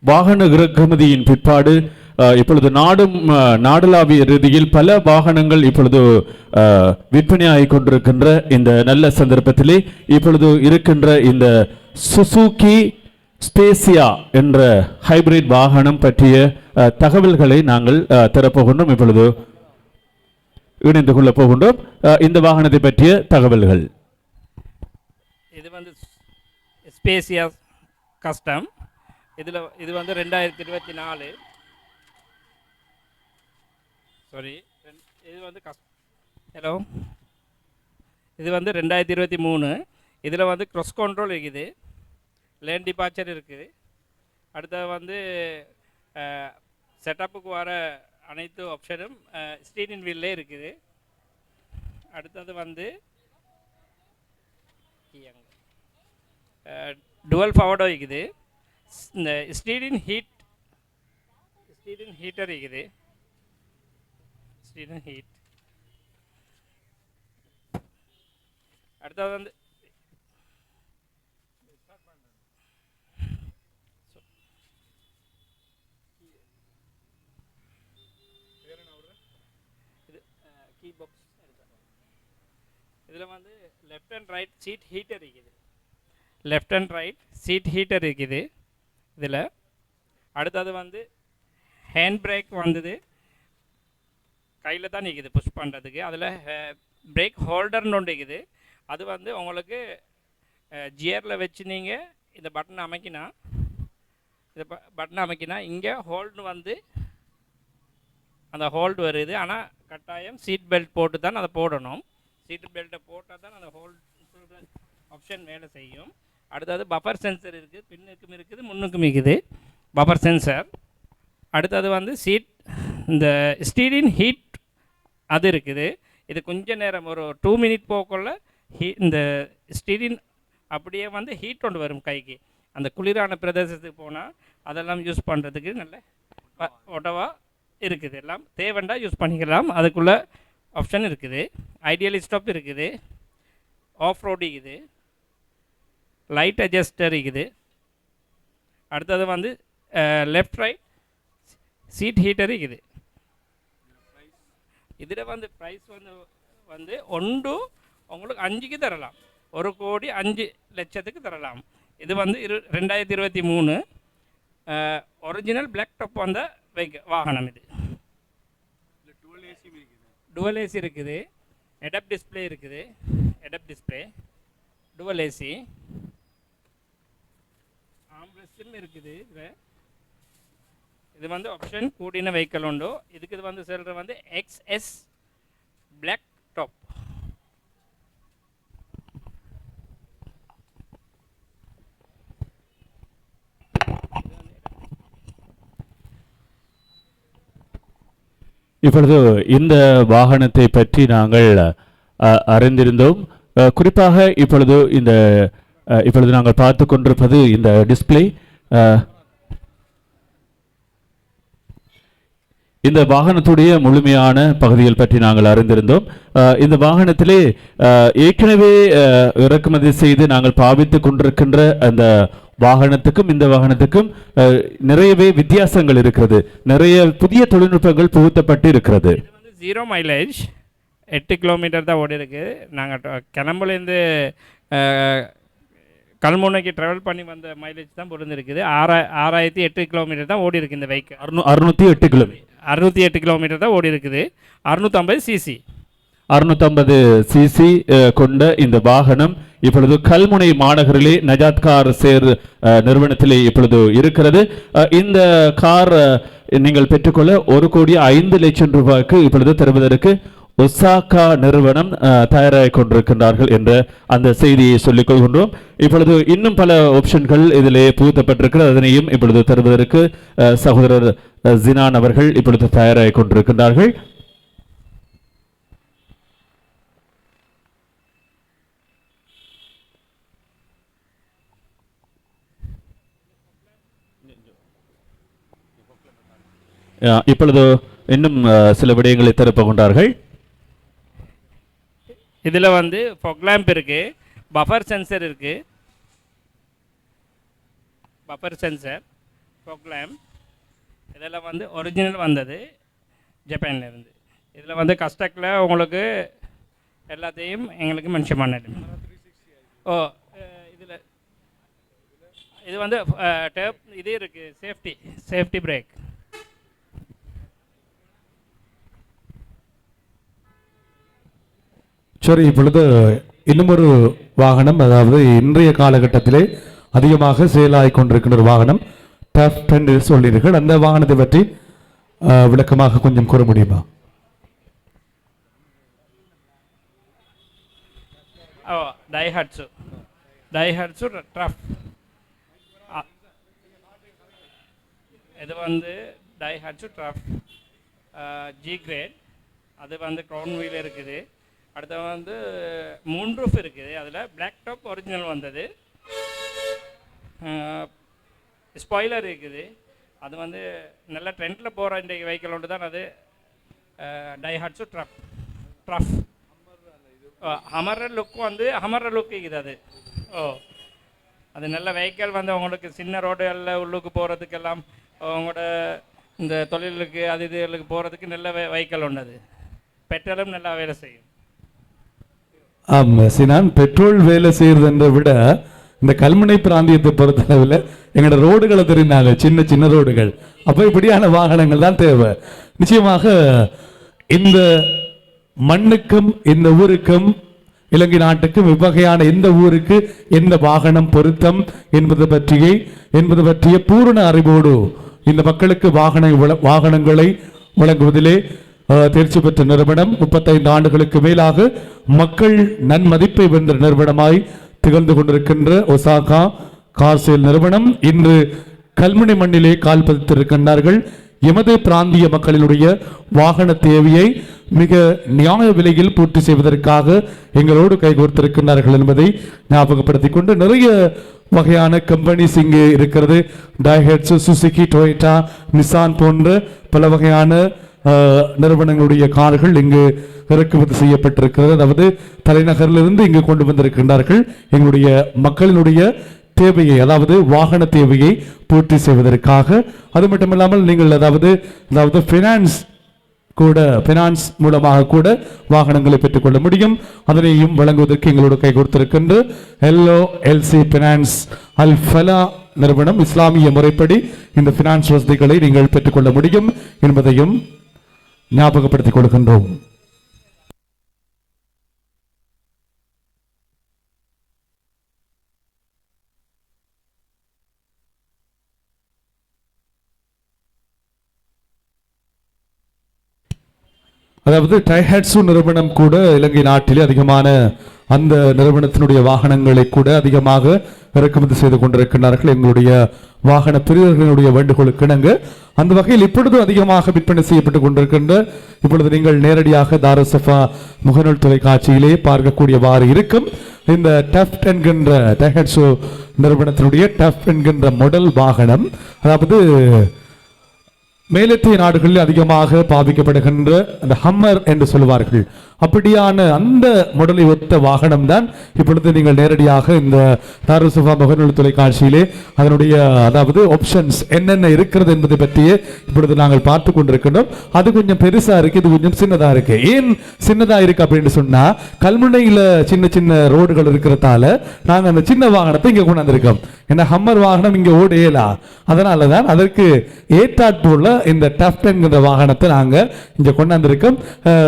வாகன இறக்குமதியின் பிற்பாடு இப்பொழுது நாடளாவிய ரீதியில் பல வாகனங்கள் இப்பொழுது விற்பனையாகிக் கொண்டிருக்கின்ற இந்த நல்ல சந்தர்ப்பத்திலே இப்பொழுது இருக்கின்ற இந்த சுசுகி ஸ்பேசியா என்ற ஹைபிரிட் வாகனம் பற்றிய தகவல்களை நாங்கள் தரப்போகின்றோம். இப்பொழுது இணைந்து கொள்ள போகின்றோம். இந்த வாகனத்தை பற்றிய தகவல்கள். இது வந்து ஸ்பேசியா கஸ்டம். இது வந்து 2024. சாரி, இது வந்து ஹலோ, இது வந்து 2023. இதில் வந்து க்ராஸ் கண்ட்ரோல் இருக்குது, லேன் டிபார்ச்சர் இருக்குது. அடுத்தது வந்து செட்டப்புக்கு வர அனைத்து ஆப்ஷனும் ஸ்டீரிங் வீல்லே இருக்குது. அடுத்தது வந்து டுவல் பவர்டோ இருக்குது. இந்த ஸ்டீரிங் ஹீட்டர் இருக்குது. Steering heat. அடுத்தது வந்து கீ பாக்ஸ். இதில் வந்து left and right seat heater இருக்குது. Left and right seat heater இருக்குது இதில். அடுத்தது வந்து ஹேண்ட் பிரேக் வந்தது, கையில் தான் நிற்குது புஷ் பண்ணுறதுக்கு. அதில் பிரேக் ஹோல்டர்னு ஒன்று இருக்குது. அது வந்து உங்களுக்கு ஜியரில் வச்சு நீங்கள் இந்த பட்டன் அமைக்கினா இங்கே ஹோல்டு வந்து அந்த ஹோல்டு வருது. ஆனால் கட்டாயம் சீட் பெல்ட் போட்டு தான் அதை போடணும். சீட் பெல்ட்டை போட்டால் தான் அந்த ஹோல்டு ஆப்ஷன் வேலை செய்யும். அடுத்தது பஃபர் சென்சர் இருக்குது, பின்னுக்கும் இருக்குது முன்னுக்கும் இருக்குது பஃபர் சென்சர். அடுத்தது வந்து இந்த ஸ்டீரிங் ஹீட் அது இருக்குது. இது கொஞ்ச நேரம் ஒரு 2 மினிட் போக்குள்ள இந்த ஸ்டீரிங் அப்படியே வந்து ஹீட் கொண்டு வரும் கைக்கு. அந்த குளிரான பிரதேசத்துக்கு போனால் அதெல்லாம் யூஸ் பண்ணுறதுக்கு நல்ல ஒட்டவா இருக்குது. எல்லாம் தேவைண்டா யூஸ் பண்ணிக்கலாம். அதுக்குள்ளே ஆப்ஷன் இருக்குது. ஐடியலி ஸ்டாப் இருக்குது, ஆஃப் ரோடு இருக்குது, லைட் அட்ஜஸ்டர் இருக்குது. அடுத்தது வந்து லெஃப்ட் ரைட் சீட் ஹீட்டர் இருக்குது. இதில் வந்து ப்ரைஸ் வந்து ஒன்று உங்களுக்கு 5க்கு தரலாம், 1,05,00,000க்கு தரலாம். இது வந்து 2023 ஒரிஜினல் பிளாக் டாப் வந்த வாகனம். இது டுவல் ஏசி இருக்குது, எடப் டிஸ்பிளே இருக்குது, டுவல் ஏசி ஆம்ரெஸ்டும் இருக்குது. இது வந்து ஆப்ஷன் கூடின வெஹிக்கிள் உண்டு. இதுக்கு இது வந்து செல்ற வந்து XS பிளாக் டாப். இப்பொழுது இந்த வாகனத்தை பற்றி நாங்கள் அறிந்திருந்தோம். குறிப்பாக இப்பொழுது நாங்கள் பார்த்து கொண்டிருப்பது இந்த டிஸ்ப்ளே. இந்த வாகனத்துடைய முழுமையான பகுதிகள் பற்றி நாங்கள் அறிந்திருந்தோம். இந்த வாகனத்திலே ஏற்கனவே இறக்குமதி செய்து நாங்கள் பாவித்துக் கொண்டிருக்கின்ற அந்த வாகனத்துக்கும் இந்த வாகனத்துக்கும் நிறையவே வித்தியாசங்கள் இருக்கிறது. நிறைய புதிய தொழில்நுட்பங்கள் புகுத்தப்பட்டு இருக்கிறது. 0 மைலேஜ் 8 கிலோமீட்டர் தான் ஓடி இருக்கு. நாங்கள் கிளம்புலேருந்து கல்முனைக்கு ட்ராவல் பண்ணி வந்த மைலேஜ் தான் பொருந்திருக்குது. 6008 கிலோமீட்டர் தான் ஓடி இருக்கு இந்த வெஹிக்கிள். 608 கிலோமீட்டர் 608 கிலோமீட்டர் தான் ஓடி இருக்குது. 650 சிசி 650 சிசி கொண்ட இந்த வாகனம் இப்பொழுது கல்முனை மாநகரிலே நஜாத் கார் சேர் நிறுவனத்திலே இப்பொழுது இருக்கிறது. இந்த கார் நீங்கள் பெற்றுக்கொள்ள 1,05,00,000 ரூபாய்க்கு இப்பொழுது தருவதற்கு ஒசாகா நிறுவனம் தயாராகிக் கொண்டிருக்கின்றார்கள் என்ற அந்த செய்தியை சொல்லிக் கொள்கின்றோம். இப்பொழுது இன்னும் பல ஆப்ஷன்கள் இதிலே புகுத்தப்பட்டிருக்கிறது. அதனையும் இப்பொழுது தருவதற்கு சகோதரர் ஜினான் அவர்கள் இப்பொழுது தயாராகிக் கொண்டிருக்கின்றார்கள். இப்பொழுது இன்னும் சில விடயங்களை தரப்போகின்றார்கள். இதில் வந்து ஃபாக் லேம்ப் இருக்குது, பஃபர் சென்சர் இருக்குது, பஃபர் சென்சர், ஃபாக் லேம்ப் இதெல்லாம் வந்து ஒரிஜினல் வந்தது ஜப்பான்லேருந்து. இதில் வந்து கஸ்டக்கில் உங்களுக்கு எல்லாத்தையும் எங்களுக்கு மென்ஷன் பண்ணிடும். இதில் இது வந்து டேப் இது இருக்குது, சேஃப்டி பிரேக். சரி, இப்பொழுது இன்னும் ஒரு வாகனம், அதாவது இன்றைய காலகட்டத்திலே அதிகமாக செயலாகிக் கொண்டிருக்கின்ற ஒரு வாகனம் டஃப் 10 சொல்லீர்கள். அந்த வாகனத்தை பற்றி விளக்கமாக கொஞ்சம் கூற முடியுமா? டைஹட்சு ட்ரஃப். இது வந்து டைஹட்சு ட்ரஃப் ஜி கிரேட். அது வந்து க்ரௌன் வீல் இருக்குது. அடுத்து வந்து மூன் ரூஃப் இருக்குது. அதில் பிளாக் டாப் ஒரிஜினல் வந்தது. ஸ்பாய்லர் இருக்குது. அது வந்து நல்ல ட்ரெண்டில் போகிற இன்றைக்கு வெஹிக்கிள் ஒன்று தான் அது. டைஹட்சு ட்ரஃப் ஹமர் லுக் வந்து ஹமர் லுக் இருக்குது அது. அது நல்ல வெஹிக்கிள் வந்து உங்களுக்கு சின்ன ரோடுகளில் உள்ளுக்கு போகிறதுக்கெல்லாம் உங்களோட இந்த தொழிலுக்கு அது இதுகளுக்கு போகிறதுக்கு நல்ல வெஹிக்கிள் ஒன்று. அது பெட்ரோலும் நல்லா வேலை செய்யும். ஆமாம் சினான், பெட்ரோல் வேலை செய்யறதை விட இந்த கல்முனை பிராந்தியத்தை பொறுத்தளவில் எங்களோட ரோடுகளை தெரிந்தாங்க, சின்ன சின்ன ரோடுகள். அப்போ இப்படியான வாகனங்கள் தான் தேவை. நிச்சயமாக இந்த மண்ணுக்கும் இந்த ஊருக்கும் இலங்கை நாட்டுக்கும் இவ்வகையான எந்த ஊருக்கு எந்த வாகனம் பொருத்தம் என்பது பற்றிய பூரண அறிவோடு இந்த மக்களுக்கு வாகனங்களை வழங்குவதிலே தேர்ச்சி பெற்ற நிறுவனம் 35 ஆண்டுகளுக்கு மேலாக மக்கள் நன்மதிப்பை வென்ற நிறுவனமாய் திகழ்ந்து கொண்டிருக்கின்ற ஒசாகா கார் சேல் நிறுவனம் இன்று கல்முனை மண்ணிலே கால் பதித்திருக்கின்றார்கள். எமது பிராந்திய மக்களினுடைய வாகன தேவையை மிக நியாய விலையில் பூர்த்தி செய்வதற்காக எங்களோடு கைகோர்த்திருக்கின்றார்கள் என்பதை ஞாபகப்படுத்திக் கொண்டு நிறைய வகையான கம்பெனிஸ் இங்கு இருக்கிறது. டைஹட்சு, சுசுகி, டொயோட்டா, நிசான் போன்ற பல வகையான நிறுவனங்களுடைய கார்கள் இங்கு இறக்குமதி செய்யப்பட்டிருக்கிறது. அதாவது தலைநகரிலிருந்து இங்கு கொண்டு வந்திருக்கின்றார்கள் எங்களுடைய மக்களினுடைய தேவையை, அதாவது வாகன தேவையை பூர்த்தி செய்வதற்காக. அது மட்டுமில்லாமல் நீங்கள் அதாவது ஃபினான்ஸ் மூலமாக கூட வாகனங்களை பெற்றுக்கொள்ள முடியும். அதனையும் வழங்குவதற்கு எங்களோட கை கொடுத்திருக்கின்ற LOLC ஃபினான்ஸ் அல் ஃபலா நிறுவனம் இஸ்லாமிய முறைப்படி இந்த ஃபினான்ஸ் வசதிகளை நீங்கள் பெற்றுக்கொள்ள முடியும் என்பதையும் ஞாபகப்படுத்திக் கொடுக்கின்றோம். அதாவது டைஹட்சு நிறுவனம் கூட இலங்கை நாட்டிலே அதிகமான அந்த நிறுவனத்தினுடைய வாகனங்களை கூட அதிகமாக இறக்குமதி செய்து கொண்டிருக்கிறார்கள். எங்களுடைய வாகன பிரிவர்களுடைய வேண்டுகோளுக்கு இணங்க அந்த வகையில் இப்பொழுது அதிகமாக விற்பனை செய்யப்பட்டுக் கொண்டிருக்கின்ற இப்பொழுது நீங்கள் நேரடியாக தாருசஃபா முகநூல் தொலைக்காட்சியிலே பார்க்கக்கூடியவாறு இருக்கும் இந்த டஃப்ட் என்கின்ற டைஹட்சு நிறுவனத்தினுடைய டஃப்ட் என்கின்ற மாடல் வாகனம், அதாவது மேலத்திய நாடுகளில் அதிகமாக பாவிக்கப்படுகின்ற அந்த ஹம்மர் என்று சொல்வார்கள், அப்படியான அந்த மாடலை ஒத்த வாகனம் தான் இப்பொழுது நீங்கள் நேரடியாக இந்த தாருசஃபா முகநூல் தொலைக்காட்சியிலே அதனுடைய அதாவது ஆப்ஷன்ஸ் என்னென்ன இருக்கிறது என்பதை பற்றியே இப்பொழுது நாங்கள் பார்த்து கொண்டிருக்கின்றோம். அது கொஞ்சம் பெருசா இருக்கு, இது கொஞ்சம் சின்னதா இருக்கு. ஏன் சின்னதா இருக்கு அப்படின்னு சொன்னா கல்முனையில சின்ன சின்ன ரோடுகள் இருக்கிறதால நாங்க அந்த சின்ன வாகனத்தை இங்க கொண்டாந்துருக்கோம். ஏன்னா ஹம்மர் வாகனம் இங்க ஓடையலா, அதனாலதான் அதற்கு ஏற்றாற்போல இந்த டஃப்ட் என்கிற வாகனத்தை நாங்க இங்க கொண்டாந்துருக்கோம்.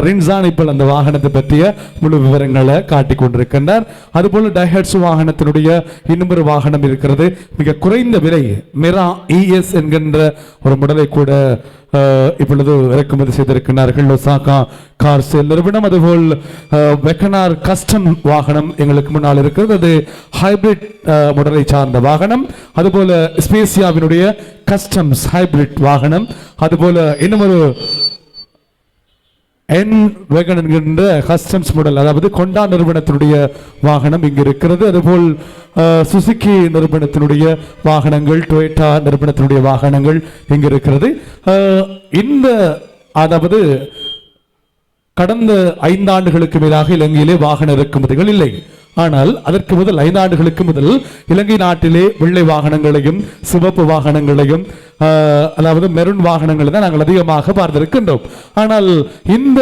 ரின்சான் இப்போ அந்த வாகனத்தை பற்றிய முழு விவரங்களை காட்டிக் கொண்டிருக்கின்றார். அதுபோல டைஹட்சு வாகனத்தினுடைய இன்னொரு வாகனம் இருக்கிறது, மிக குறைந்த விலை மிரா ES என்கின்ற ஒரு மாடலை கூட இப்பொழுது இறக்குமதி செய்திருக்கிறார்கள் ஒசாகா கார் சேல் நிறுவனம். அதுபோல் வெக்கனார் கஸ்டம் வாகனம் எங்களுக்கு முன்னால் இருக்கிறது, அது ஹைபிரிட் மாடலை சார்ந்த வாகனம். அதுபோல ஸ்பேசியாவினுடைய கஸ்டம்ஸ் ஹைபிரிட் வாகனம். அதுபோல இன்னும் என்கின்ற கஸ்டம்ஸ் மாடல், அதாவது கொண்டா நிறுவனத்தினுடைய வாகனம் இங்கு இருக்கிறது. அதுபோல் சுசுகி நிறுவனத்தினுடைய வாகனங்கள், டொயோட்டா நிறுவனத்தினுடைய வாகனங்கள் இங்கு இருக்கிறது. இந்த அதாவது கடந்த 5 ஆண்டுகளுக்கு மேலாக இலங்கையிலே வாகன இறக்குமதிகள் இல்லை. ஆனால் அதற்கு முதல் 5 ஆண்டுகளுக்கு முதல் இலங்கை நாட்டிலே வெள்ளை வாகனங்களையும் சிவப்பு வாகனங்களையும் அதாவது மெரூன் வாகனங்களை தான் நாங்கள் அதிகமாக பார்த்திருக்கின்றோம். ஆனால் இந்த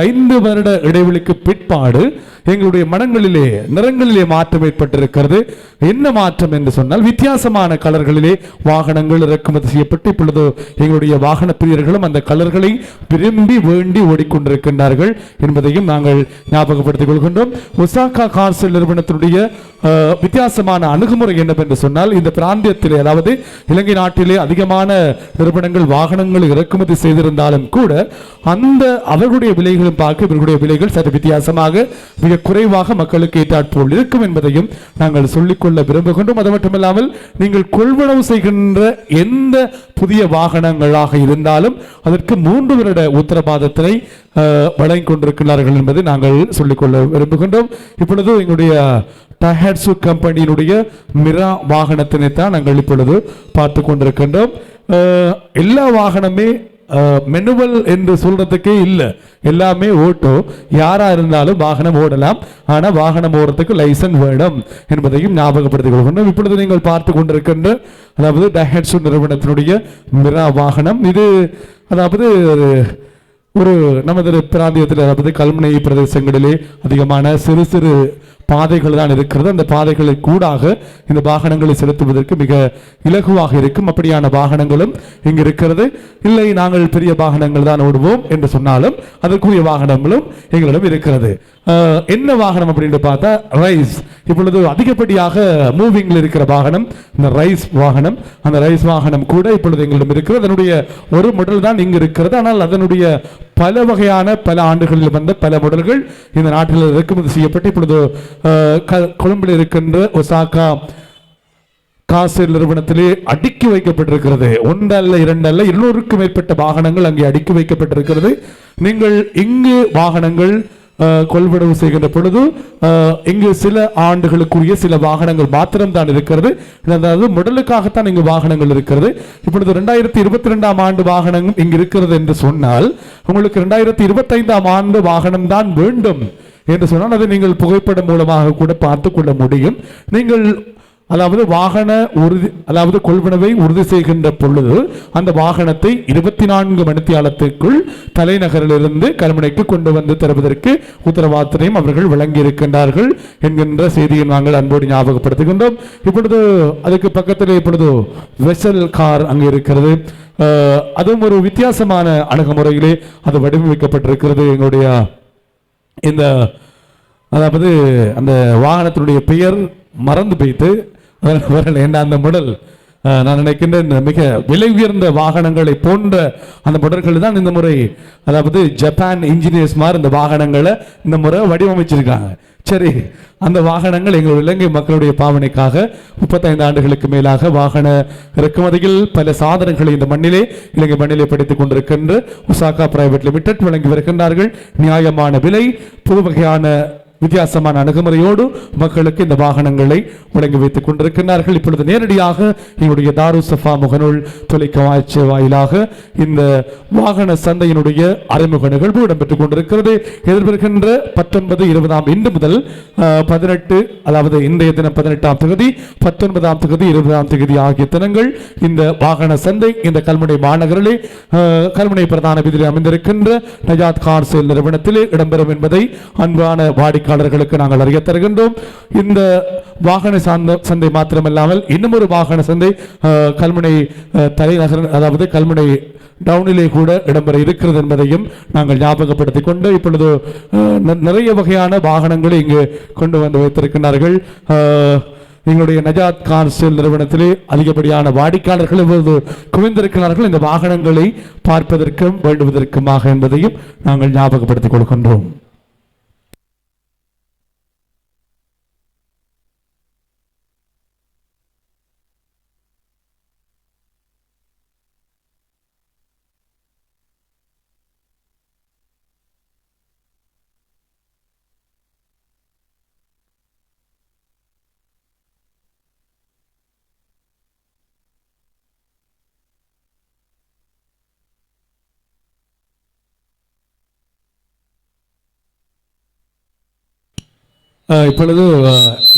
5 வருட இடைவெளிக்கு பிற்பாடு எங்களுடைய மனங்களிலே நிறங்களிலே மாற்றம் ஏற்பட்டிருக்கிறது. என்ன மாற்றம் என்று சொன்னால் வித்தியாசமான கலர்களிலே வாகனங்கள் இறக்குமதி செய்யப்பட்டு இப்பொழுது எங்களுடைய வாகன பிரியர்களும் அந்த கலர்களை விரும்பி வேண்டி ஓடிக்கொண்டிருக்கின்றார்கள் என்பதையும் நாங்கள் ஞாபகப்படுத்திக் கொள்கின்றோம். ஒசாகா கார் சேல் நிறுவனத்தினுடைய வித்தியாசமான அணுகுமுறை என்னவென்று சொன்னால் இந்த பிராந்தியத்திலே அதாவது இலங்கை நாட்டிலே அதிகமான நிறுவனங்கள் வாகனங்கள் இறக்குமதி செய்திருந்தாலும் கூட அந்த அவர்களுடைய விலைகளும் பார்க்க இவர்களுடைய விலைகள் சற்று வித்தியாசமாக மிக குறைவாக மக்களுக்கு ஏற்றாற்போல் இருக்கும் என்பதையும் நாங்கள் சொல்லிக்கொள்ள விரும்புகின்றோம். அது மட்டுமில்லாமல் நீங்கள் கொள்வனவு செய்கின்ற எந்த புதிய வாகனங்களாக இருந்தாலும் அதற்கு 3 வருட உத்தரவாதத்தினை வழங்கிக் கொண்டிருக்கிறார்கள் என்பதை நாங்கள் சொல்லிக்கொள்ள விரும்புகின்றோம். இப்பொழுது எங்களுடைய டைஹட்சு கம்பெனியினுடைய மிரா வாகனத்தினை தான் நாங்கள் இப்பொழுது பார்த்து கொண்டிருக்கின்றோம். எல்லா வாகனமே மெனுவல் என்று சொல்றதுக்கே இல்லை, எல்லாமே ஓட்டோ. யாரா இருந்தாலும் வாகனம் ஓடலாம், ஆனா வாகனம் ஓடுறதுக்கு லைசன்ஸ் வேணும் என்பதையும் ஞாபகப்படுத்திக் கொள்கின்றோம். இப்பொழுது நீங்கள் பார்த்து கொண்டிருக்கின்ற அதாவது டைஹட்சு நிறுவனத்தினுடைய மிரா வாகனம், இது அதாவது ஒரு நமது பிராந்தியத்தில் அதாவது கல்முனை பிரதேசங்களிலே அதிகமான சிறு சிறு பாதைகள் தான் இருக்கிறது. அந்த பாதைகளை கூடாக இந்த வாகனங்களை செலுத்துவதற்கு மிக இலகுவாக இருக்கும். அப்படியான வாகனங்களும் இங்கு இருக்கிறது. இல்லை நாங்கள் பெரிய வாகனங்கள் தான் ஓடுவோம் என்று சொன்னாலும் அதற்குரிய வாகனங்களும் எங்களிடம் இருக்கிறது. என்ன வாகனம் அப்படின்னு பார்த்தா ரைஸ். இப்பொழுது அதிகப்படியாக மூவிங்கில் இருக்கிற வாகனம் இந்த ரைஸ் வாகனம். அந்த ரைஸ் வாகனம் கூட இப்பொழுது எங்களிடம் இருக்கிறது. அதனுடைய ஒரு மாடல் தான் இங்கு இருக்கிறது. ஆனால் அதனுடைய பல வகையான பல ஆண்டுகளில் வந்த பல மாடல்கள் இந்த நாட்டில் இறக்குமதி செய்யப்பட்டு இப்பொழுது கொழும்பில் இருக்கின்ற ஒசாகா கார் சேல் நிறுவனத்திலே அடுக்கி வைக்கப்பட்டிருக்கிறது. 1 அல்ல 2 அல்ல 200க்கும் மேற்பட்ட வாகனங்கள் அங்கே அடுக்கி வைக்கப்பட்டிருக்கிறது. நீங்கள் இங்கு வாகனங்கள் கொள்வனவு செய்கின்ற பொழுது இங்கு சில ஆண்டுகளுக்குரிய சில வாகனங்கள் மாத்திரம்தான் இருக்கிறது. அதாவது மாடலுக்காகத்தான் இங்கு வாகனங்கள் இருக்கிறது. இப்பொழுது 2022ஆம் ஆண்டு வாகனம் இங்கு இருக்கிறது என்று சொன்னால் உங்களுக்கு 2025ஆம் ஆண்டு வாகனம் தான் வேண்டும் என்று சொன்னால் அதை நீங்கள் புகைப்படம் மூலமாக கூட பார்த்து கொள்ள முடியும். நீங்கள் அதாவது வாகன அதாவது கொள்வனவை உறுதி செய்கின்ற பொழுது அந்த வாகனத்தை 24 மணித்தியாலத்திற்குள் தலைநகரிலிருந்து கல்முனைக்கு கொண்டு வந்து தருவதற்கு உத்தரவாதத்தையும் அவர்கள் வழங்கி இருக்கின்றார்கள் என்கின்ற செய்தியை நாங்கள் அன்போடு ஞாபகப்படுத்துகின்றோம். இப்பொழுது அதுக்கு பக்கத்தில் இப்பொழுது வெசல் கார் அங்கே இருக்கிறது. அதுவும் ஒரு வித்தியாசமான அணுகுமுறையிலே அது வடிவமைக்கப்பட்டிருக்கிறது. எங்களுடைய இந்த அதாவது அந்த வாகனத்தினுடைய பெயர் மறந்து போய்த்து வரல. என்ன அந்த மாடல் நான் நினைக்கின்றேன் மிக விலை உயர்ந்த வாகனங்களை போன்ற அந்த மாடல்கள் தான் இந்த முறை, அதாவது ஜப்பான் இன்ஜினியர்ஸ் மாதிரி இந்த வாகனங்களை இந்த முறை வடிவமைச்சிருக்காங்க. சரி, அந்த வாகனங்கள் எங்கள் இலங்கை மக்களுடைய பாவனைக்காக 35 ஆண்டுகளுக்கு மேலாக வாகன இறக்குமதியில் பல சாதனைகளை இந்த மண்ணிலே, இலங்கை மண்ணிலே படித்துக் கொண்டிருக்கின்ற ஒசாகா பிரைவேட் லிமிடெட் வழங்கி வருகின்றார்கள். நியாயமான விலை, புது வகையான வித்தியாசமான அணுகுமுறையோடு மக்களுக்கு இந்த வாகனங்களை வழங்கி வைத்துக் கொண்டிருக்கிறார்கள். இப்பொழுது நேரடியாக எங்களுடைய தாருசஃபா முகநூல் தொலைக்காட்சி வாயிலாக இந்த வாகன சந்தையினுடைய அறிமுக நிகழ்வு இடம்பெற்றுக் கொண்டிருக்கிறது. எதிர்வருகின்ற 19, 20 இன்று முதல் 18, அதாவது இன்றைய தினம் 18ஆம் தேதி, 19ஆம் தேதி, 20ஆம் தேதி ஆகிய தினங்கள் இந்த வாகன சந்தை இந்த கல்முனை மாநகரிலே கல்முனை பிரதான வீதியில் அமைந்திருக்கின்ற நஜாத் கார் சேல் நிறுவனத்திலே இடம்பெறும் என்பதை அன்பான வாடிக்கையாளர்களுக்கு நாங்கள் அறிய தருகின்றோம். இந்த வாகன சந்தை மாத்திரமல்லாமல் இன்னும் ஒரு வாகன சந்தை கல்முனை தலைநகர், அதாவது கல்முனை டவுனிலே கூட இடம்பெற இருக்கிறது என்பதையும் நாங்கள் ஞாபகப்படுத்திக் கொண்டு இப்பொழுது நிறைய வகையான வாகனங்களை இங்கு கொண்டு வந்து வைத்திருக்கிறார்கள். எங்களுடைய நஜாத் கார் சேல் நிறுவனத்திலே அதிகப்படியான வாடிக்கையாளர்கள் இப்பொழுது குவிந்திருக்கிறார்கள் இந்த வாகனங்களை பார்ப்பதற்கும் வேண்டுவதற்குமாக என்பதையும் நாங்கள் ஞாபகப்படுத்திக் கொள்கின்றோம். இப்பொழுது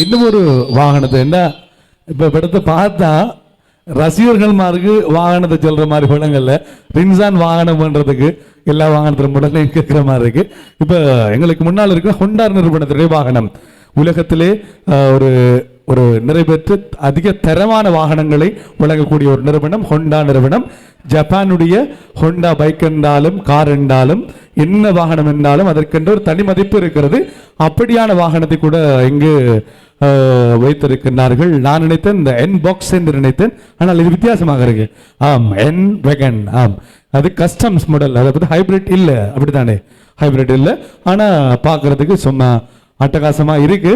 இன்னும் ஒரு வாகனத்தை என்ன இப்போ எடுத்து பார்த்தா ரசிகர்கள் மாருக்கு வாகனத்தை சொல்ற மாதிரி படங்கள்ல ரின்சான் வாகனம் பண்றதுக்கு எல்லா வாகனத்திலும் உடனே கேட்கிற மாதிரி இருக்கு. இப்போ எங்களுக்கு முன்னால் இருக்கிற ஹோண்டா நிறுவனத்துடைய வாகனம் உலகத்திலே ஒரு ஒரு நிறைவேற்று அதிக தரமான வாகனங்களை வழங்கக்கூடிய ஒரு நிறுவனம் ஹோண்டா நிறுவனம். ஜப்பானுடைய ஹோண்டா பைக் என்றாலும் கார் என்றாலும் என்ன வாகனம் என்றாலும் அதற்கென்ற ஒரு தனி மதிப்பு இருக்கிறது. அப்படியான வாகனத்தை கூட இங்கு வைத்திருக்கிறார்கள். நான் நினைத்தேன் இந்த என் பாக்ஸ் என்று நினைத்தேன், ஆனால் இது வித்தியாசமாக இருக்கு. ஆம், என் வெகன். ஆம், அது கஸ்டம்ஸ் மாடல், அதாவது ஹைபிரிட் இல்லை, அப்படித்தானே? ஹைபிரிட் இல்லை, ஆனால் பார்க்கறதுக்கு சும்மா அட்டகாசமா இருக்கு.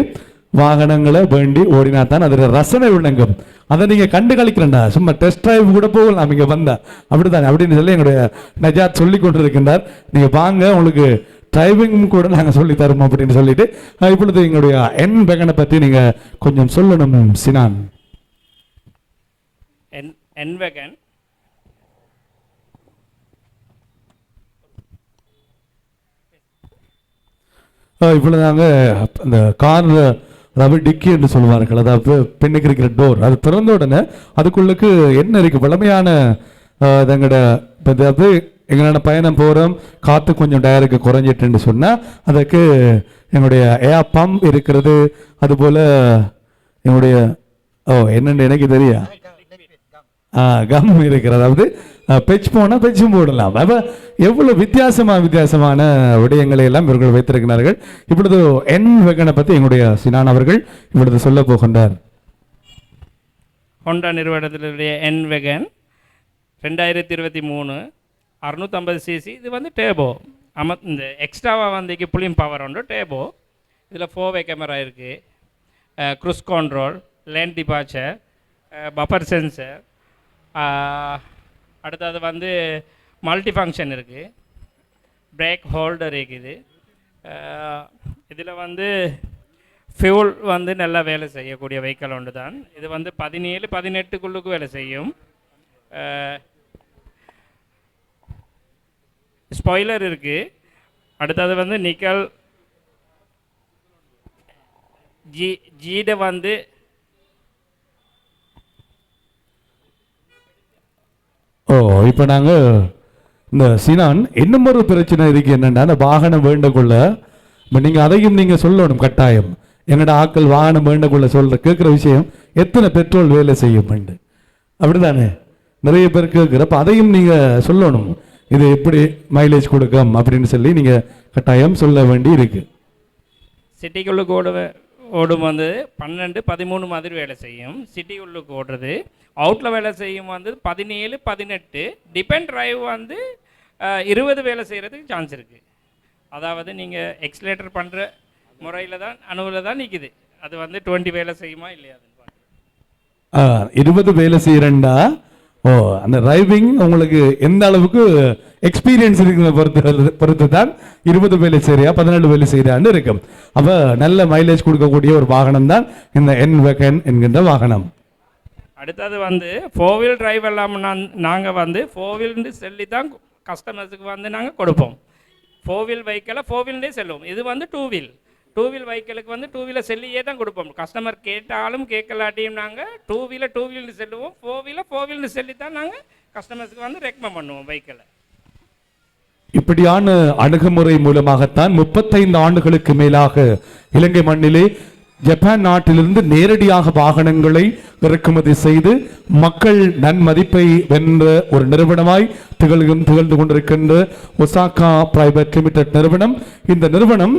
வாகனங்களை வேண்டி ஓடினா தான் அதில் ரசனை விளங்கும். அதை நீங்க கண்டு கழிக்கிறேன்டா, சும்மா டெஸ்ட் டிரைவ் கூட போகலாம் இங்க வந்தா, அப்படித்தானே அப்படின்னு சொல்லி எங்களுடைய நஜாத் சொல்லி கொண்டிருக்கின்றார். நீங்க வாங்க, உங்களுக்கு டிரைவிங் கூட நாங்கள் சொல்லி தரோம் அப்படின்னு சொல்லிட்டு இப்பொழுது எங்களுடைய என் வெகனை பற்றி நீங்க கொஞ்சம் சொல்லணும் சினான். என் வெகன் இப்பொழுது நாங்கள் அந்த கார், அதாவது டிக்கி என்று சொல்வார்கள், அதாவது பெண்ணுக்கு இருக்கிற டோர், அது திறந்த உடனே அதுக்குள்ளுக்கு என்ன இருக்கு வளமையான எங்களோட அதாவது எங்களோட பயணம் போகிறோம், காற்று கொஞ்சம் டயருக்கு குறைஞ்சிட்டுன்னு சொன்னால் அதுக்கு எங்களுடைய ஏர் பம்ப் இருக்கிறது. அதுபோல் எங்களுடைய என்னென்னு எனக்கு தெரியா கம் இருக்கிறது, அதாவது பெச் போனால் பெச்சும் போடலாம். அப்போ எவ்வளோ வித்தியாசமான விடயங்களை எல்லாம் இவர்கள் வைத்திருக்கிறார்கள். இப்பொழுது என் வெகனை பற்றி எங்களுடைய சினான் அவர்கள் இப்பொழுது சொல்ல போகின்றார். ஹோண்டா நிறுவனத்தினுடைய என் வெகன் 2023 650 cc. இது வந்து டேபோ இந்த எக்ஸ்ட்ராவாக வந்து புளியும் பவர் உண்டு டேபோ. இதில் 4-வே கேமரா இருக்குது, cruise control, lane departure, buffer sensor, அடுத்தது வந்து மல்டி ஃபங்க்ஷன் இருக்குது, பிரேக் ஹோல்டர் இருக்குது. இதில் வந்து ஃபியூல் வந்து நல்லா வேலை செய்யக்கூடிய வெஹிக்கிள் ஒன்று தான். இது வந்து 17-18க்குள்ளுக்கு வேலை செய்யும். ஸ்பாய்லர் இருக்குது. அடுத்தது வந்து நிக்கல் ஜீட வந்து இப்போ நாங்கள் இந்த சினான் இன்னும் ஒரு பிரச்சனை இருக்கு என்னன்னா, அந்த வாகனம் வேண்டக்குள்ள இப்போ நீங்கள் அதையும் நீங்கள் சொல்லணும் கட்டாயம். எங்களோட ஆக்கள் வாகனம் வேண்டக்குள்ள கேட்குற விஷயம் எத்தனை பெட்ரோல் வேலை செய்யும் அப்படிதானே நிறைய பேர் கேட்குறப்ப அதையும் நீங்கள் சொல்லணும். இது எப்படி மைலேஜ் கொடுக்கும் அப்படின்னு சொல்லி நீங்கள் கட்டாயம் சொல்ல வேண்டி இருக்கு. சிட்டிக்குள்ளுக்கு ஓடும் வந்து 12-13 மாதிரி வேலை செய்யும். சிட்டி உள்ளுக்கு ஓடுறது. அவுட்டில் வேலை செய்யும் வந்து 17-18. டிபெண்ட் டிரைவ் வந்து 20 வேலை செய்கிறதுக்கு சான்ஸ் இருக்குது. அதாவது நீங்கள் எக்ஸலேட்டர் பண்ணுற முறையில் தான் அணுவில் தான் நிற்கிது. அது வந்து 20 வேலை செய்யுமா இல்லையா? 20 வேலை செய்யறேன்டா. அந்த டிரைவிங் உங்களுக்கு எந்த அளவுக்கு எக்ஸ்பீரியன்ஸ் இருக்கிறத பொறுத்து தான் 20 வேலை செய்யறியா 17 வேலை செய்யறான்னு இருக்கும். அப்ப நல்ல மைலேஜ் கொடுக்கக்கூடிய ஒரு வாகனம் தான் இந்த N-Wagon என்கின்ற வாகனம். அடுத்தது வந்து 4-wheel டிரைவ் எல்லாம் நாங்கள் வந்து 4-wheel சொல்லி தான் கஸ்டமர்ஸுக்கு வந்து நாங்கள் கொடுப்போம். 4-wheel வெஹிக்கிளை 4-wheel செல்லுவோம். இது வந்து 2-wheel. 2-wheel வெஹிக்கிளுக்கு வந்து 2-wheeler செல்லியே தான் கொடுப்போம். கஸ்டமர் கேட்டாலும் கேட்கலாட்டியும் நாங்கள் 2-wheeler செல்லுவோம். 4-wheeler செல்லி தான் நாங்கள் கஸ்டமர்ஸுக்கு வந்து ரெக்கமெண்ட் பண்ணுவோம் வெஹிக்கிளை. இப்படியான அணுகுமுறை மூலமாகத்தான் 35 ஆண்டுகளுக்கு மேலாக இலங்கை மண்ணிலே ஜப்பான் நாட்டிலிருந்து நேரடியாக வாகனங்களை இறக்குமதி செய்து மக்கள் நன்மதிப்பை வென்ற ஒரு நிறுவனமாய் திகழ்ந்து கொண்டிருக்கின்ற ஒசாகா பிரைவேட் லிமிடெட் நிறுவனம். இந்த நிறுவனம்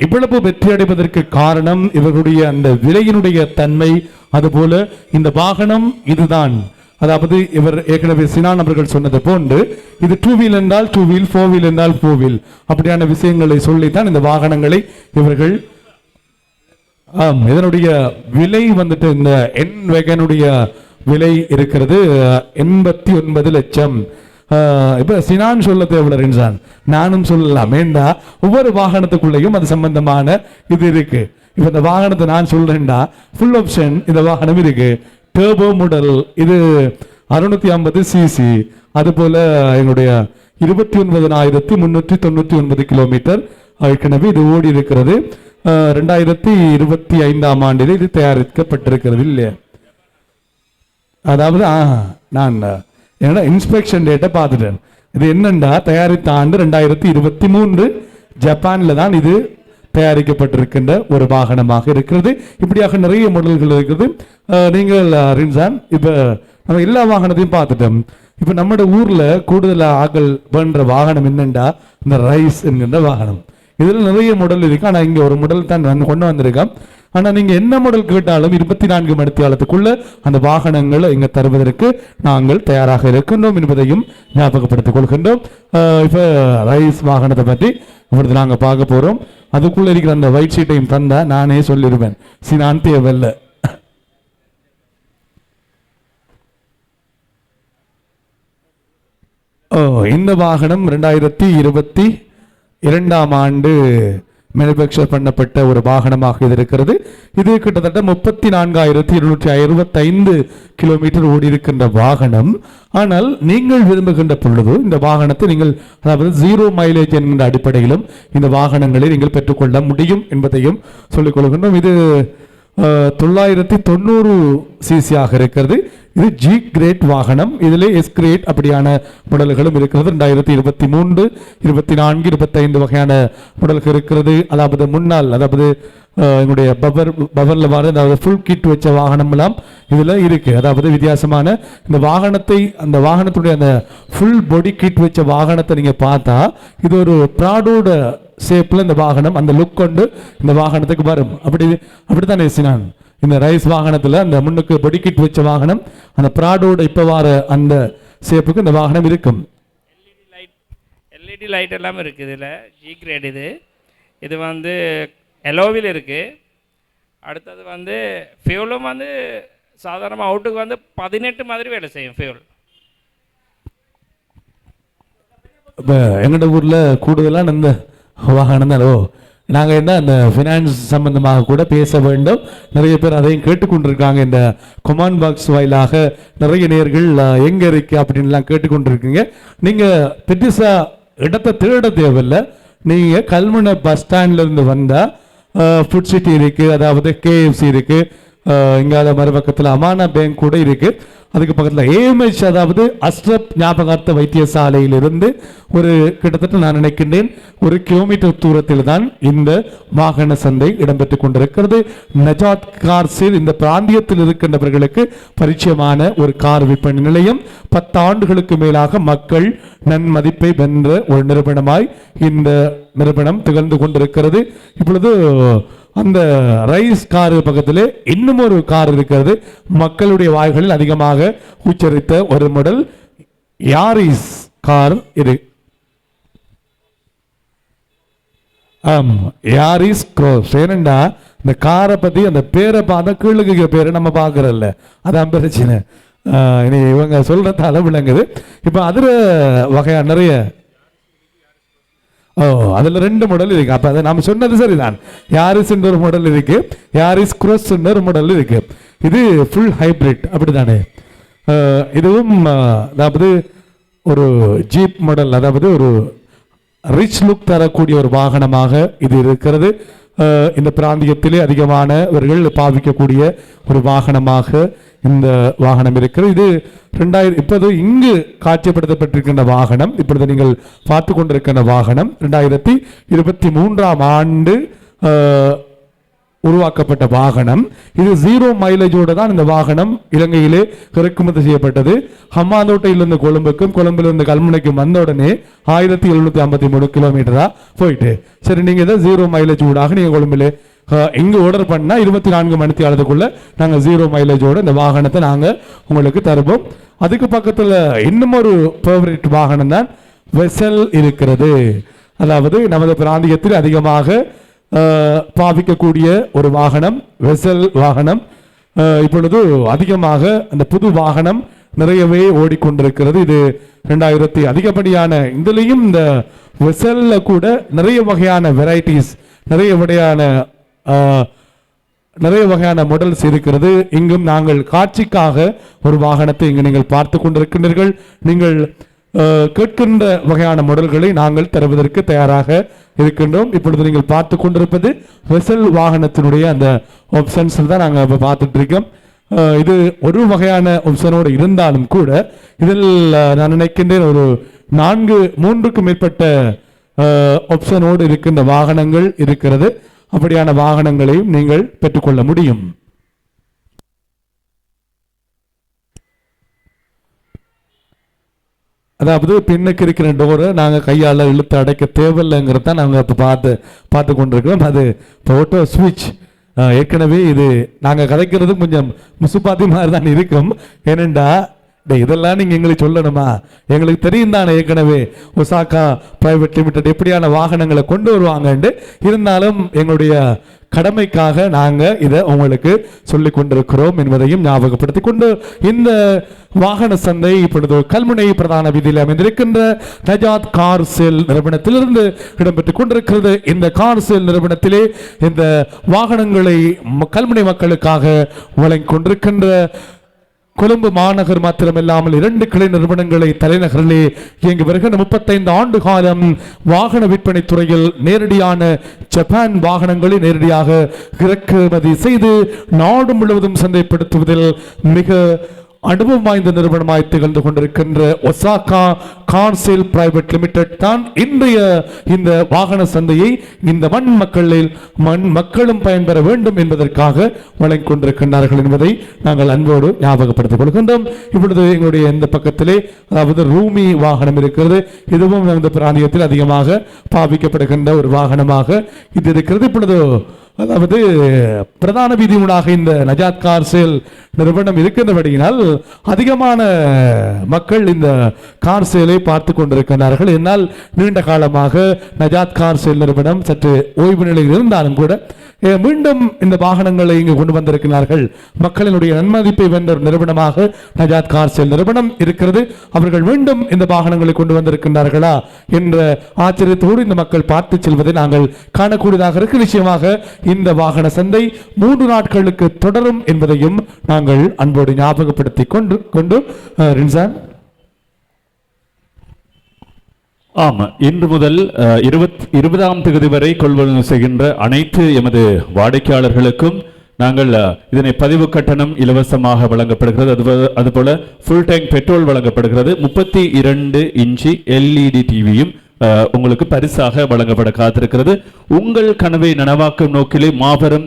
இவ்வளவு வெற்றி அடைவதற்கு காரணம் இவர்களுடைய அந்த விலையினுடைய தன்மை. அதுபோல இந்த வாகனம் இதுதான். அதாவது இவர் ஏற்கனவே சினான் அவர்கள் சொன்னது போன்று இது 2-wheel என்றால் 2-wheel, 4-wheel என்றால் 4-wheel அப்படியான விஷயங்களை சொல்லித்தான் இந்த வாகனங்களை இவர்கள் இதனுடைய விலை வந்துட்டு இந்த N-Wagoனுடைய விலை இருக்கிறது 89 லட்சம். இப்ப சினான் சொல்ல தேவையில்லை இன்சான், நானும் சொல்லலாம். ஏண்டா ஒவ்வொரு வாகனத்துக்குள்ளேயும் அது சம்பந்தமான இது இருக்கு. இப்ப இந்த வாகனத்தை நான் சொல்றேன்டா ஃபுல் ஆப்ஷன் இந்த வாகனம் இருக்கு. டர்போ மாடல் இது 650 சிசி. அதுபோல எங்களுடைய 29,399 கிலோமீட்டர் ஏற்கனவே இது ஓடி இருக்கிறது. 2025ஆம் ஆண்டில் இது தயாரிக்கப்பட்டிருக்கிறது இல்லையா? அதாவது நான் என்னோட இன்ஸ்பெக்ஷன் டேட்டை பார்த்துட்டேன். இது என்னண்டா தயாரித்த ஆண்டு 2023 ஜப்பான்ல தான் இது தயாரிக்கப்பட்டிருக்கின்ற ஒரு வாகனமாக இருக்கிறது. இப்படியாக நிறைய மாடல்கள் இருக்கிறது. நீங்கள் ரின்சான் இப்ப நம்ம எல்லா வாகனத்தையும் பார்த்துட்டோம். இப்ப நம்ம ஊர்ல கூடுதல் ஆக்கள் வேண்ட வாகனம் என்னண்டா இந்த ரைஸ் என்கின்ற வாகனம். இதுல நிறைய மாடல் இருக்கு. ஆனா இங்க ஒரு மாடல் தான் நான் கொண்டு வந்திருக்கேன். ஆனா நீங்க என்ன மாடல் கேட்டாலும் 24 மணித்தியாலத்துக்குள்ள அந்த வாகனங்களை இங்க தருவதற்கு நாங்கள் தயாராக இருக்கின்றோம் என்பதையும் ஞாபகப்படுத்திக் கொள்கின்றோம். இப்ப ரைஸ் வாகனத்தை பற்றி இப்பொழுது நாங்க பார்க்க போறோம். அதுக்குள்ள இருக்கிற அந்த ஒயிட் ஷீட்டையும் தந்தா நானே சொல்லிருவேன், சினான் தேவையில்லை. இந்த வாகனம் 2022ஆம் ஆண்டு மேனுஃபேக்சர் பண்ணப்பட்ட ஒரு வாகனமாக இது இருக்கிறது. இது கிட்டத்தட்ட 34,265 கிலோமீட்டர் ஓடி இருக்கின்ற வாகனம். ஆனால் நீங்கள் விரும்புகின்ற பொழுது இந்த வாகனத்தை நீங்கள் அதாவது 0 மைலேஜ் என்கின்ற அடிப்படையிலும் இந்த வாகனங்களை நீங்கள் பெற்றுக்கொள்ள முடியும் என்பதையும் சொல்லிக் கொள்கின்றோம். இது 990 சிசியாக இருக்கிறது. இது ஜி கிரேட் வாகனம். இதிலே எஸ் கிரேட் அப்படியான மாடல்களும் இருக்கிறது. 2023, 24, 25 வகையான மாடல்கள் இருக்கிறது. அதாவது முன்னால் அதாவது எங்களுடைய பவர்ல வர அதாவது ஃபுல் கிட் வச்ச வாகனம் எல்லாம் இதுல இருக்கு. அதாவது வித்தியாசமான இந்த வாகனத்தை அந்த வாகனத்துடைய அந்த ஃபுல் பாடி கிட் வச்ச வாகனத்தை நீங்க பார்த்தா இது ஒரு ப்ராடோட ஷேப்ல இந்த வாகனம் அந்த லுக் கொண்டு இந்த வாகனத்துக்கு வரும். அப்படித்தான் நேசினான். இந்த ரைஸ் வாகனத்துல அந்த முன்னுக்கு பாடி கிட் வச்ச வாகனம் அந்த ப்ராடோட இப்ப வர அந்த ஷேப்புக்கு இந்த வாகனம் இருக்கும். எல்இடி லைட் எல்லாம் இருக்கு இதுல. ஜி கிரேட் இது வந்து எலோவில் இருக்கு. அடுத்தது வந்து ஃபியூலும் வந்து சாதாரணமாக அவுட்டுக்கு வந்து 18 மாதிரி வேலை செய்யும் ஃபியூல். இப்போ எங்கள்ட ஊரில் கூடுதலாக இந்த வாகனம் தான். நாங்கள் என்ன அந்த ஃபினான்ஸ் சம்பந்தமாக கூட பேச வேண்டும். நிறைய பேர் அதையும் கேட்டுக்கொண்டிருக்காங்க. இந்த கொமாண்ட் பாக்ஸ் வாயிலாக நிறைய நேர்கள் எங்கே இருக்கு அப்படின்லாம் கேட்டுக்கொண்டிருக்கீங்க. நீங்கள் பெருசா இடத்தை தேட தேவையில்லை. நீங்கள் கல்முனை பஸ் ஸ்டாண்ட்ல இருந்து வந்தால் ஃபுட் சிட்டி இருக்கு, அதாவது KFC இருக்கு, இங்கால மறுபக்கத்தில் அமானா பேங்க் கூட இருக்கு. அதுக்கு பக்கத்தில் AMH அதாவது அஸ்ரப் ஞாபகார்த்த வைத்தியசாலையிலிருந்து ஒரு கிட்டத்தட்ட நான் நினைக்கின்றேன் 1 கிலோமீட்டர் தூரத்தில் தான் இந்த வாகன சந்தை இடம்பெற்றுக் கொண்டிருக்கிறது. நஜாத் கார்ஸில் இந்த பிராந்தியத்தில் இருக்கின்றவர்களுக்கு பரிச்சயமான ஒரு கார் விற்பனை நிலையம். 10 ஆண்டுகளுக்கு மேலாக மக்கள் நன்மதிப்பை வென்ற ஒரு நிறுவனமாய் இந்த நிறுவனம் திகழ்ந்து கொண்டிருக்கிறது. இப்பொழுது அந்த ரைஸ் கார் பக்கத்திலே இன்னும் ஒரு கார் இருக்கிறது, மக்களுடைய வாய்களில் அதிகமாக உச்சரித்த ஒரு மாடல் யாரிஸ் கார் இது. Yaris cross. ஏனெண்டா இந்த காரை பத்தி அந்த பேரை பார்த்தா கீழுக்கு பேரை நம்ம பார்க்கறல்ல, அதான் பிரச்சனை. இனி இவங்க சொல்றதால விளங்குது. இப்போ அதில் வகையா நிறைய அதில் 2 மாடல் இருக்கு. அப்போ அதை நம்ம சொன்னது சரிதான். யாரிஸ் ஒரு மாடல் இருக்கு, யாரிஸ் க்ரோஸ் ஒரு மாடல் இருக்கு. இது ஃபுல் ஹைபிரிட் அப்படித்தானே. இதுவும் அதாவது ஒரு ஜீப் மாடல், அதாவது ஒரு ரிச் லுக் தரக்கூடிய ஒரு வாகனமாக இது இருக்கிறது. இந்த பிராந்தியத்திலே அதிகமானவர்கள் பாவிக்கக்கூடிய ஒரு வாகனமாக இந்த வாகனம் இருக்கிறது. இது 2000 இப்போது இங்கு காட்சிப்படுத்தப்பட்டிருக்கின்ற வாகனம், இப்பொழுது நீங்கள் பார்த்து கொண்டிருக்கின்ற வாகனம் 2023ஆம் ஆண்டு உருவாக்கப்பட்ட வாகனம். இது 0 மைலேஜோடு தான் இந்த வாகனம் இலங்கையிலே இறக்குமதி செய்யப்பட்டது. ஹம்மாந்தோட்டையிலிருந்து கொழும்புக்கும் கொழும்பிலிருந்து கல்முனைக்கும் வந்த உடனே 1753 கிலோமீட்டரா போயிட்டு. சரி, நீங்க இதை 0 மைலேஜ் ஊடாக நீங்க கொழும்பிலே இங்கு ஆர்டர் பண்ணா 24 மணி நேரத்துக்குள்ள நாங்கள் 0 மைலேஜோட இந்த வாகனத்தை நாங்க உங்களுக்கு தருவோம். அதுக்கு பக்கத்துல இன்னும் ஒரு ஃபேவரட் வாகனம் தான் வெசல் இருக்கிறது. அதாவது நமது பிராந்தியத்தில் அதிகமாக பாவிக்கக்கூடிய ஒரு வாகனம் வெசல் வாகனம். இப்பொழுது அதிகமாக அந்த புது வாகனம் நிறையவே ஓடிக்கொண்டிருக்கிறது. இது 2000 அதிகப்படியான இதுலையும் இந்த வெசல்ல கூட நிறைய வகையான வெரைட்டிஸ், நிறைய வகையான மாடல்ஸ் இருக்கிறது. இங்கும் நாங்கள் காட்சிக்காக ஒரு வாகனத்தை இங்கு நீங்கள் பார்த்து கொண்டிருக்கின்றீர்கள். நீங்கள் கேட்கின்ற வகையான மாடல்களை நாங்கள் தருவதற்கு தயாராக இருக்கின்றோம். இப்பொழுது நீங்கள் பார்த்து கொண்டிருப்பது வெசல் வாகனத்தினுடைய அந்த ஆப்ஷன்ஸ் தான் நாங்கள் இப்போ பார்த்துட்டு இருக்கோம். இது ஒரு வகையான ஆப்ஷனோடு இருந்தாலும் கூட இதில் நான் நினைக்கின்றேன் ஒரு 3க்கும் மேற்பட்ட ஆப்ஷனோடு இருக்கின்ற வாகனங்கள் இருக்கிறது. அப்படியான வாகனங்களையும் நீங்கள் பெற்றுக்கொள்ள முடியும். அதாவது பின்னுக்கு இருக்கிற டோரை நாங்கள் கையால் இழுத்து அடைக்க தேவையில்லைங்கிறத நாங்கள் இப்போ பார்த்து கொண்டிருக்கிறோம். அது ஆட்டோ ஸ்விட்ச். ஏற்கனவே இது நாங்கள் கதைக்கிறது கொஞ்சம் முசுப்பாத்தி மாதிரி தான் இருக்கும். ஏனெண்டா இதெல்லாம் நீங்கள் எங்களுக்கு சொல்லணுமா? எங்களுக்கு தெரியும் தானே ஏற்கனவே ஒசாகா பிரைவேட் லிமிடெட் எப்படியான வாகனங்களை கொண்டு வருவாங்கன்னு. இருந்தாலும் எங்களுடைய கடமைக்காக நாங்கள் இதை உங்களுக்கு சொல்லிக் கொண்டிருக்கிறோம் என்பதையும் ஞாபகப்படுத்திக் கொண்டு இந்த வாகன சந்தை இப்பொழுது கல்முனை பிரதான வீதியில் அமைந்திருக்கின்ற நஜாத் கார் சேல் நிறுவனத்திலிருந்து இடம்பெற்றுக் கொண்டிருக்கிறது. இந்த கார் சேல் நிறுவனத்திலே இந்த வாகனங்களை கல்முனை மக்களுக்காக வழங்கிக் கொண்டிருக்கின்ற கொழும்பு மாநகர் மாத்திரமில்லாமல் 2 கிளை நிறுவனங்களை தலைநகரிலே இயங்கி வருகின்ற 35 ஆண்டு காலம் வாகன விற்பனை துறையில் நேரடியான ஜப்பான் வாகனங்களை நேரடியாக இறக்குமதி செய்து நாடு முழுவதும் சந்தைப்படுத்துவதில் மிக அனுபவம் வாய்ந்த நிறுவனமாய் திகழ்ந்து கொண்டிருக்கின்ற Osaka car sale private limited தான் இன்றைய இந்த வாகன சந்தையை இந்த மக்களும் பயன்பெற வேண்டும் என்பதற்காக வழங்கிக் கொண்டிருக்கின்றார்கள் என்பதை நாங்கள் அன்போடு ஞாபகப்படுத்திக் கொள்கின்றோம். இப்பொழுது எங்களுடைய இந்த பக்கத்திலே அதாவது ரூமி வாகனம் இருக்கிறது. இதுவும் இந்த பிராந்தியத்தில் அதிகமாக பாவிக்கப்படுகின்ற ஒரு வாகனமாக இது இருக்கிறது. இப்பொழுது அதாவது பிரதான வீதியூடாக இந்த நஜாத் கார் சேல் நிறுவனம் இருக்கின்றபடியினால் அதிகமான மக்கள் இந்த கார் சேலை பார்த்து கொண்டிருக்கிறார்கள். என்னால் நீண்ட காலமாக நஜாத் கார் சேல் நிறுவனம் சற்று ஓய்வு நிலையில் இருந்தாலும் கூட மீண்டும் இந்த வாகனங்களை இங்கு கொண்டு வந்திருக்கிறார்கள். மக்களினுடைய நன்மதிப்பை வென்ற நிறுவனமாக நஜாத் கார் சேல் நிறுவனம் இருக்கிறது. அவர்கள் மீண்டும் இந்த வாகனங்களை கொண்டு வந்திருக்கின்றார்களா என்ற ஆச்சரியத்தோடு இந்த மக்கள் பார்த்து செல்வதை நாங்கள் காணக்கூடியதாக இருக்கு. நிச்சயமாக இந்த வாகன சந்தை 3 நாட்களுக்கு தொடரும் என்பதையும் நாங்கள் அன்போடு ஞாபகப்படுத்தி கொண்டு ரின்சான். ஆமா, இன்று முதல் 20ஆம் தேதி வரை கொள்வனவு செய்கின்ற அனைத்து எமது வாடிக்கையாளர்களுக்கும் நாங்கள் இதனை பதிவு கட்டணம் இலவசமாக வழங்கப்படுகிறது. அதுபோல ஃபுல் டேங்க் பெட்ரோல் வழங்கப்படுகிறது. 32 இன்ச்சி LED டிவியும் உங்களுக்கு பரிசாக வழங்கப்பட காத்திருக்கிறது. உங்கள் கனவை நனவாக்கும் நோக்கிலே மாபெரும்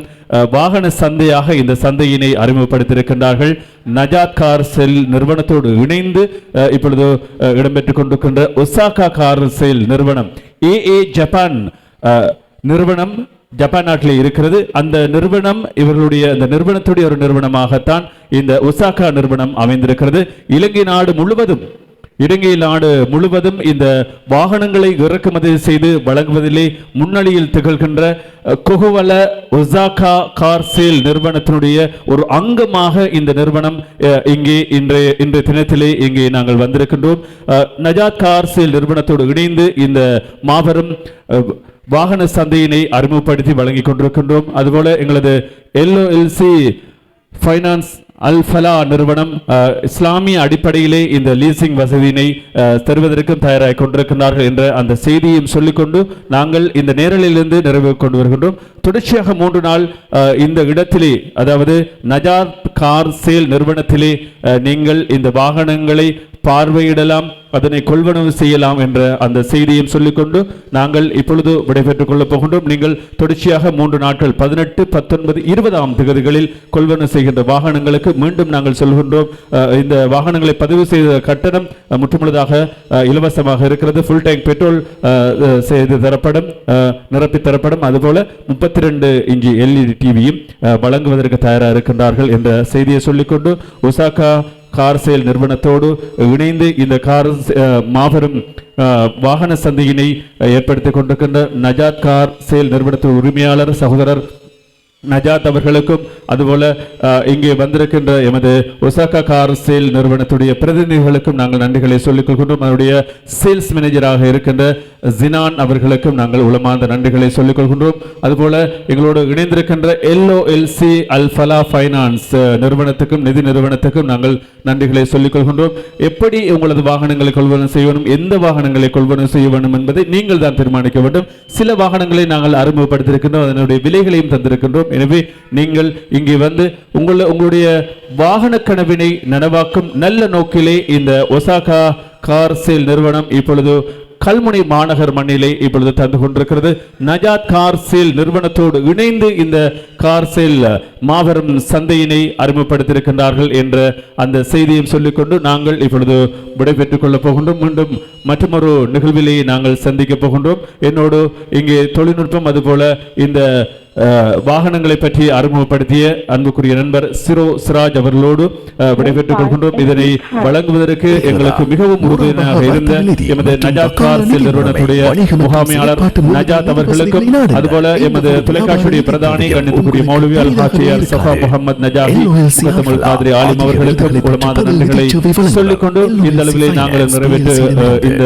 வாகன சந்தையாக இந்த சந்தையினை அறிமுகப்படுத்தியிருக்கின்றார்கள். நஜாத் கார் சேல் நிறுவனத்தோடு இணைந்து இப்பொழுது இடம்பெற்றுக் கொண்டிருக்கின்ற ஒசாகா கார் சேல் நிறுவனம் AA ஜப்பான் நிறுவனம் ஜப்பான் நாட்டிலே இருக்கிறது. அந்த நிறுவனம் இவர்களுடைய அந்த நிறுவனத்துடைய ஒரு நிறுவனமாகத்தான் இந்த ஒசாகா நிறுவனம் அமைந்திருக்கிறது. இலங்கை நாடு முழுவதும் இந்த வாகனங்களை இறக்குமதி செய்து வழங்குவதிலே முன்னணியில் திகழ்கின்ற கொகுவல ஒசாகா கார் சேல் நிறுவனத்தினுடைய ஒரு அங்கமாக இந்த நிறுவனம் இங்கே இன்றைய தினத்திலே இங்கே நாங்கள் வந்திருக்கின்றோம். நஜாத் கார் சேல் நிறுவனத்தோடு இணைந்து இந்த மாபெரும் வாகன சந்தையினை அறிமுகப்படுத்தி வழங்கிக் கொண்டிருக்கின்றோம். அதுபோல எங்களது LOLC ஃபைனான்ஸ் அல்ஃபலா நிறுவனம் இஸ்லாமிய அடிப்படையிலே இந்த லீசிங் வசதியினை தருவதற்கும் தயாராக கொண்டிருக்கிறார்கள் என்ற அந்த செய்தியையும் சொல்லிக்கொண்டு நாங்கள் இந்த நேரலிலிருந்து நிறைவு கொண்டு வருகின்றோம். தொடர்ச்சியாக 3 நாள் இந்த இடத்திலே, அதாவது நஜாத் கார் சேல் நிறுவனத்திலே நீங்கள் இந்த வாகனங்களை பார்வையிடலாம், அதனை கொள்வனவு செய்யலாம் என்ற அந்த செய்தியையும் சொல்லிக்கொண்டு நாங்கள் இப்பொழுது விடைபெற்றுக் கொள்ளப் போகின்றோம். நீங்கள் தொடர்ச்சியாக 3 நாட்கள் 18, 19, 20ஆம் தேதிகளில் கொள்வனவு செய்கின்ற வாகனங்களுக்கு மீண்டும் நாங்கள் சொல்கின்றோம், இந்த வாகனங்களை பதிவு செய்த கட்டணம் முற்றுமுழுதாக இலவசமாக இருக்கிறது. ஃபுல் டேங்க் பெட்ரோல் செய்து தரப்படும், நிரப்பி தரப்படும். அதுபோல 32 இன்ச்சு LED டிவியும் வழங்குவதற்கு தயாராக இருக்கின்றார்கள் என்ற செய்தியை சொல்லிக்கொண்டு ஒசாகா கார் சேல் நிறுவனத்தோடு இணைந்து இந்த மாபெரும் வாகன சந்தையினை ஏற்படுத்திக் கொண்டிருக்கின்ற நஜாத் கார் சேல் நிறுவனத்தின் உரிமையாளர் சகோதரர் நஜாத் அவர்களுக்கும், அதுபோல இங்கே வந்திருக்கின்ற எமது ஒசாகா கார் சேல் நிறுவனத்துடைய பிரதிநிதிகளுக்கும் நாங்கள் நன்றிகளை சொல்லிக் கொள்கின்றோம். அதனுடைய சேல்ஸ் மேனேஜராக இருக்கின்ற ஜினான் அவர்களுக்கும் நாங்கள் உளமார்ந்த நன்றிகளை சொல்லிக் கொள்கின்றோம். அதுபோல எங்களோடு இணைந்திருக்கின்ற LOLC அல்ஃபலா ஃபைனான்ஸ் நிறுவனத்துக்கும் நிதி நிறுவனத்துக்கும் நாங்கள் நன்றிகளை சொல்லிக் கொள்கின்றோம். எப்படி உங்களது வாகனங்களை கொள்வனவு செய்ய வேண்டும், எந்த வாகனங்களை கொள்வனவு செய்ய வேண்டும் என்பதை நீங்கள் தான் தீர்மானிக்க வேண்டும். சில வாகனங்களை நாங்கள் அறிமுகப்படுத்தியிருக்கின்றோம், அதனுடைய விலைகளையும் தந்திருக்கின்றோம். எனவே நீங்கள் இங்கே வந்து உங்களுடைய வாகன கனவினை நனவாக்கும் நல்ல நோக்கிலே இந்த ஒசாகா கார் சேல் நிறுவனம் இப்பொழுது கல்முனை மாநகர் மண்ணிலே இப்பொழுது தந்து கொண்டிருக்கிறது. நஜாத் கார் சேல் நிறுவனத்தோடு இணைந்து இந்த கார் சேல் மாபெரும் சந்தையினை அறிமுகப்படுத்தியிருக்கின்றார்கள் என்ற அந்த செய்தியும் சொல்லிக்கொண்டு நாங்கள் இப்பொழுது விடைபெற்றுக் கொள்ளப் போகின்றோம். மீண்டும் மற்றொரு நிகழ்விலே நாங்கள் சந்திக்க போகின்றோம். என்னோடு இங்கே தொழில்நுட்பம் அதுபோல இந்த வாகனங்களை பற்றி அறிமுகப்படுத்திய அன்புக்குரிய நண்பர் சிராஜ் அவர்களோடு விடைபெற்றுக் கொள்கின்றோம். இதனை வழங்குவதற்கு எங்களுக்கு மிகவும் உறுதுணையாக இருந்த எமது நஜாத் கார் சேல் நிறுவனத்துடைய முகாமையாளர் நஜாத் அவர்களுக்கும், அதுபோல எமது தொலைக்காட்சியுடைய பிரதானி கண்ணியத்துக்குரிய மௌலவி அல்ஹாஜியார் சஃபா முகமது நஜாஹி தமிழ் காதிரி ஆலிம் அவர்களுக்கும் உளமார்ந்த நன்றிகளை சொல்லிக்கொண்டு இந்த அளவிலே நாங்கள் நிறைவேற்று இந்த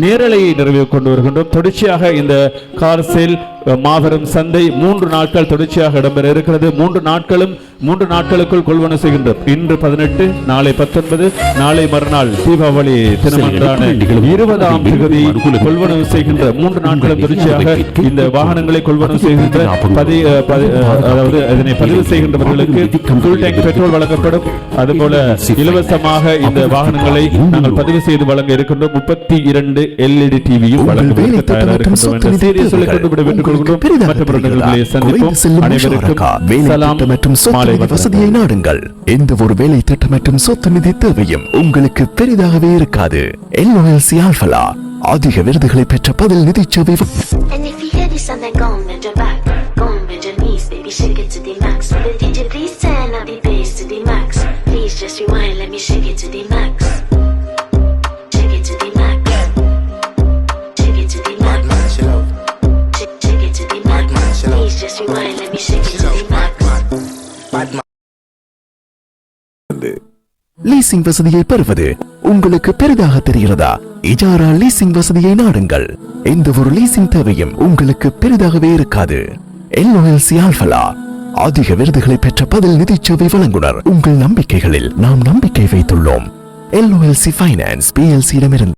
நேரலையை நிறைவு கொண்டு வருகின்றோம். தொடர்ச்சியாக இந்த கார் சேல் மாபெரும் சந்தை 3 நாட்கள் தொடர்ச்சியாக இடம்பெற இருக்கிறது. 3 நாட்களுக்குள் கொள்வனவு செய்கின்றோம். இன்று 18, நாளை 19, நாளை மறுநாள் தீபாவளி தினமன்றான 20ஆம் தேதி கொள்வனவு செய்கின்ற 3 நாட்களும் தொடர்ச்சியாக இந்த வாகனங்களை கொள்வனவு செய்கின்ற அதாவது அதனை பதிவு செய்கின்றவர்களுக்கு ஃபுல் டேங்க் பெட்ரோல் வழங்கப்படும். அதுபோல இலவசமாக இந்த வாகனங்களை நாங்கள் பதிவு செய்து வழங்க இருக்கின்றோம். 32 LED டிவியும் வழங்குவதற்கு தயாராக இருக்கின்றோம் என்ற செய்தியை சொல்லிக்கொண்டு விடைபெற்றுக் கொள்கின்றோம். மற்றொரு நிகழ்ச்சிகளை சந்திப்போம். அனைவருக்கும் மாலை வசதியை நாடுங்கள். எந்த ஒரு வேலை திட்டம் மற்றும் சொத்து நிதி தேவையும் உங்களுக்கு பெரிதாகவே இருக்காது. LOLC அல்ஃபலா அதிக விருதுகளை பெற்ற பதில் நிதி சேவை. And if you hear this and then go on bend your back, go on bend your knees, baby shake it to the max. With the DJ please turn up the bass to the max. Please just rewind, let me shake it to the max. Shake it to the max. Shake it to the max. Shake it to the max. Please just rewind, let me shake it to the max. Leasing வசதியை பெறுவது உங்களுக்கு பெரிதாக தெரிகிறதா? இஜாரா லீசிங் வசதியை நாடுங்கள். எந்த ஒரு லீசிங் தேவையும் உங்களுக்கு பெரிதாகவே இருக்காது. LOLC அல்ஃபலா அதிக விருதுகளை பெற்ற பதில் நிதி சேவை வழங்குனர். உங்கள் நம்பிக்கைகளில் நாம் நம்பிக்கை வைத்துள்ளோம். LOLC ஃபைனான்ஸ் PLC இடமிருந்து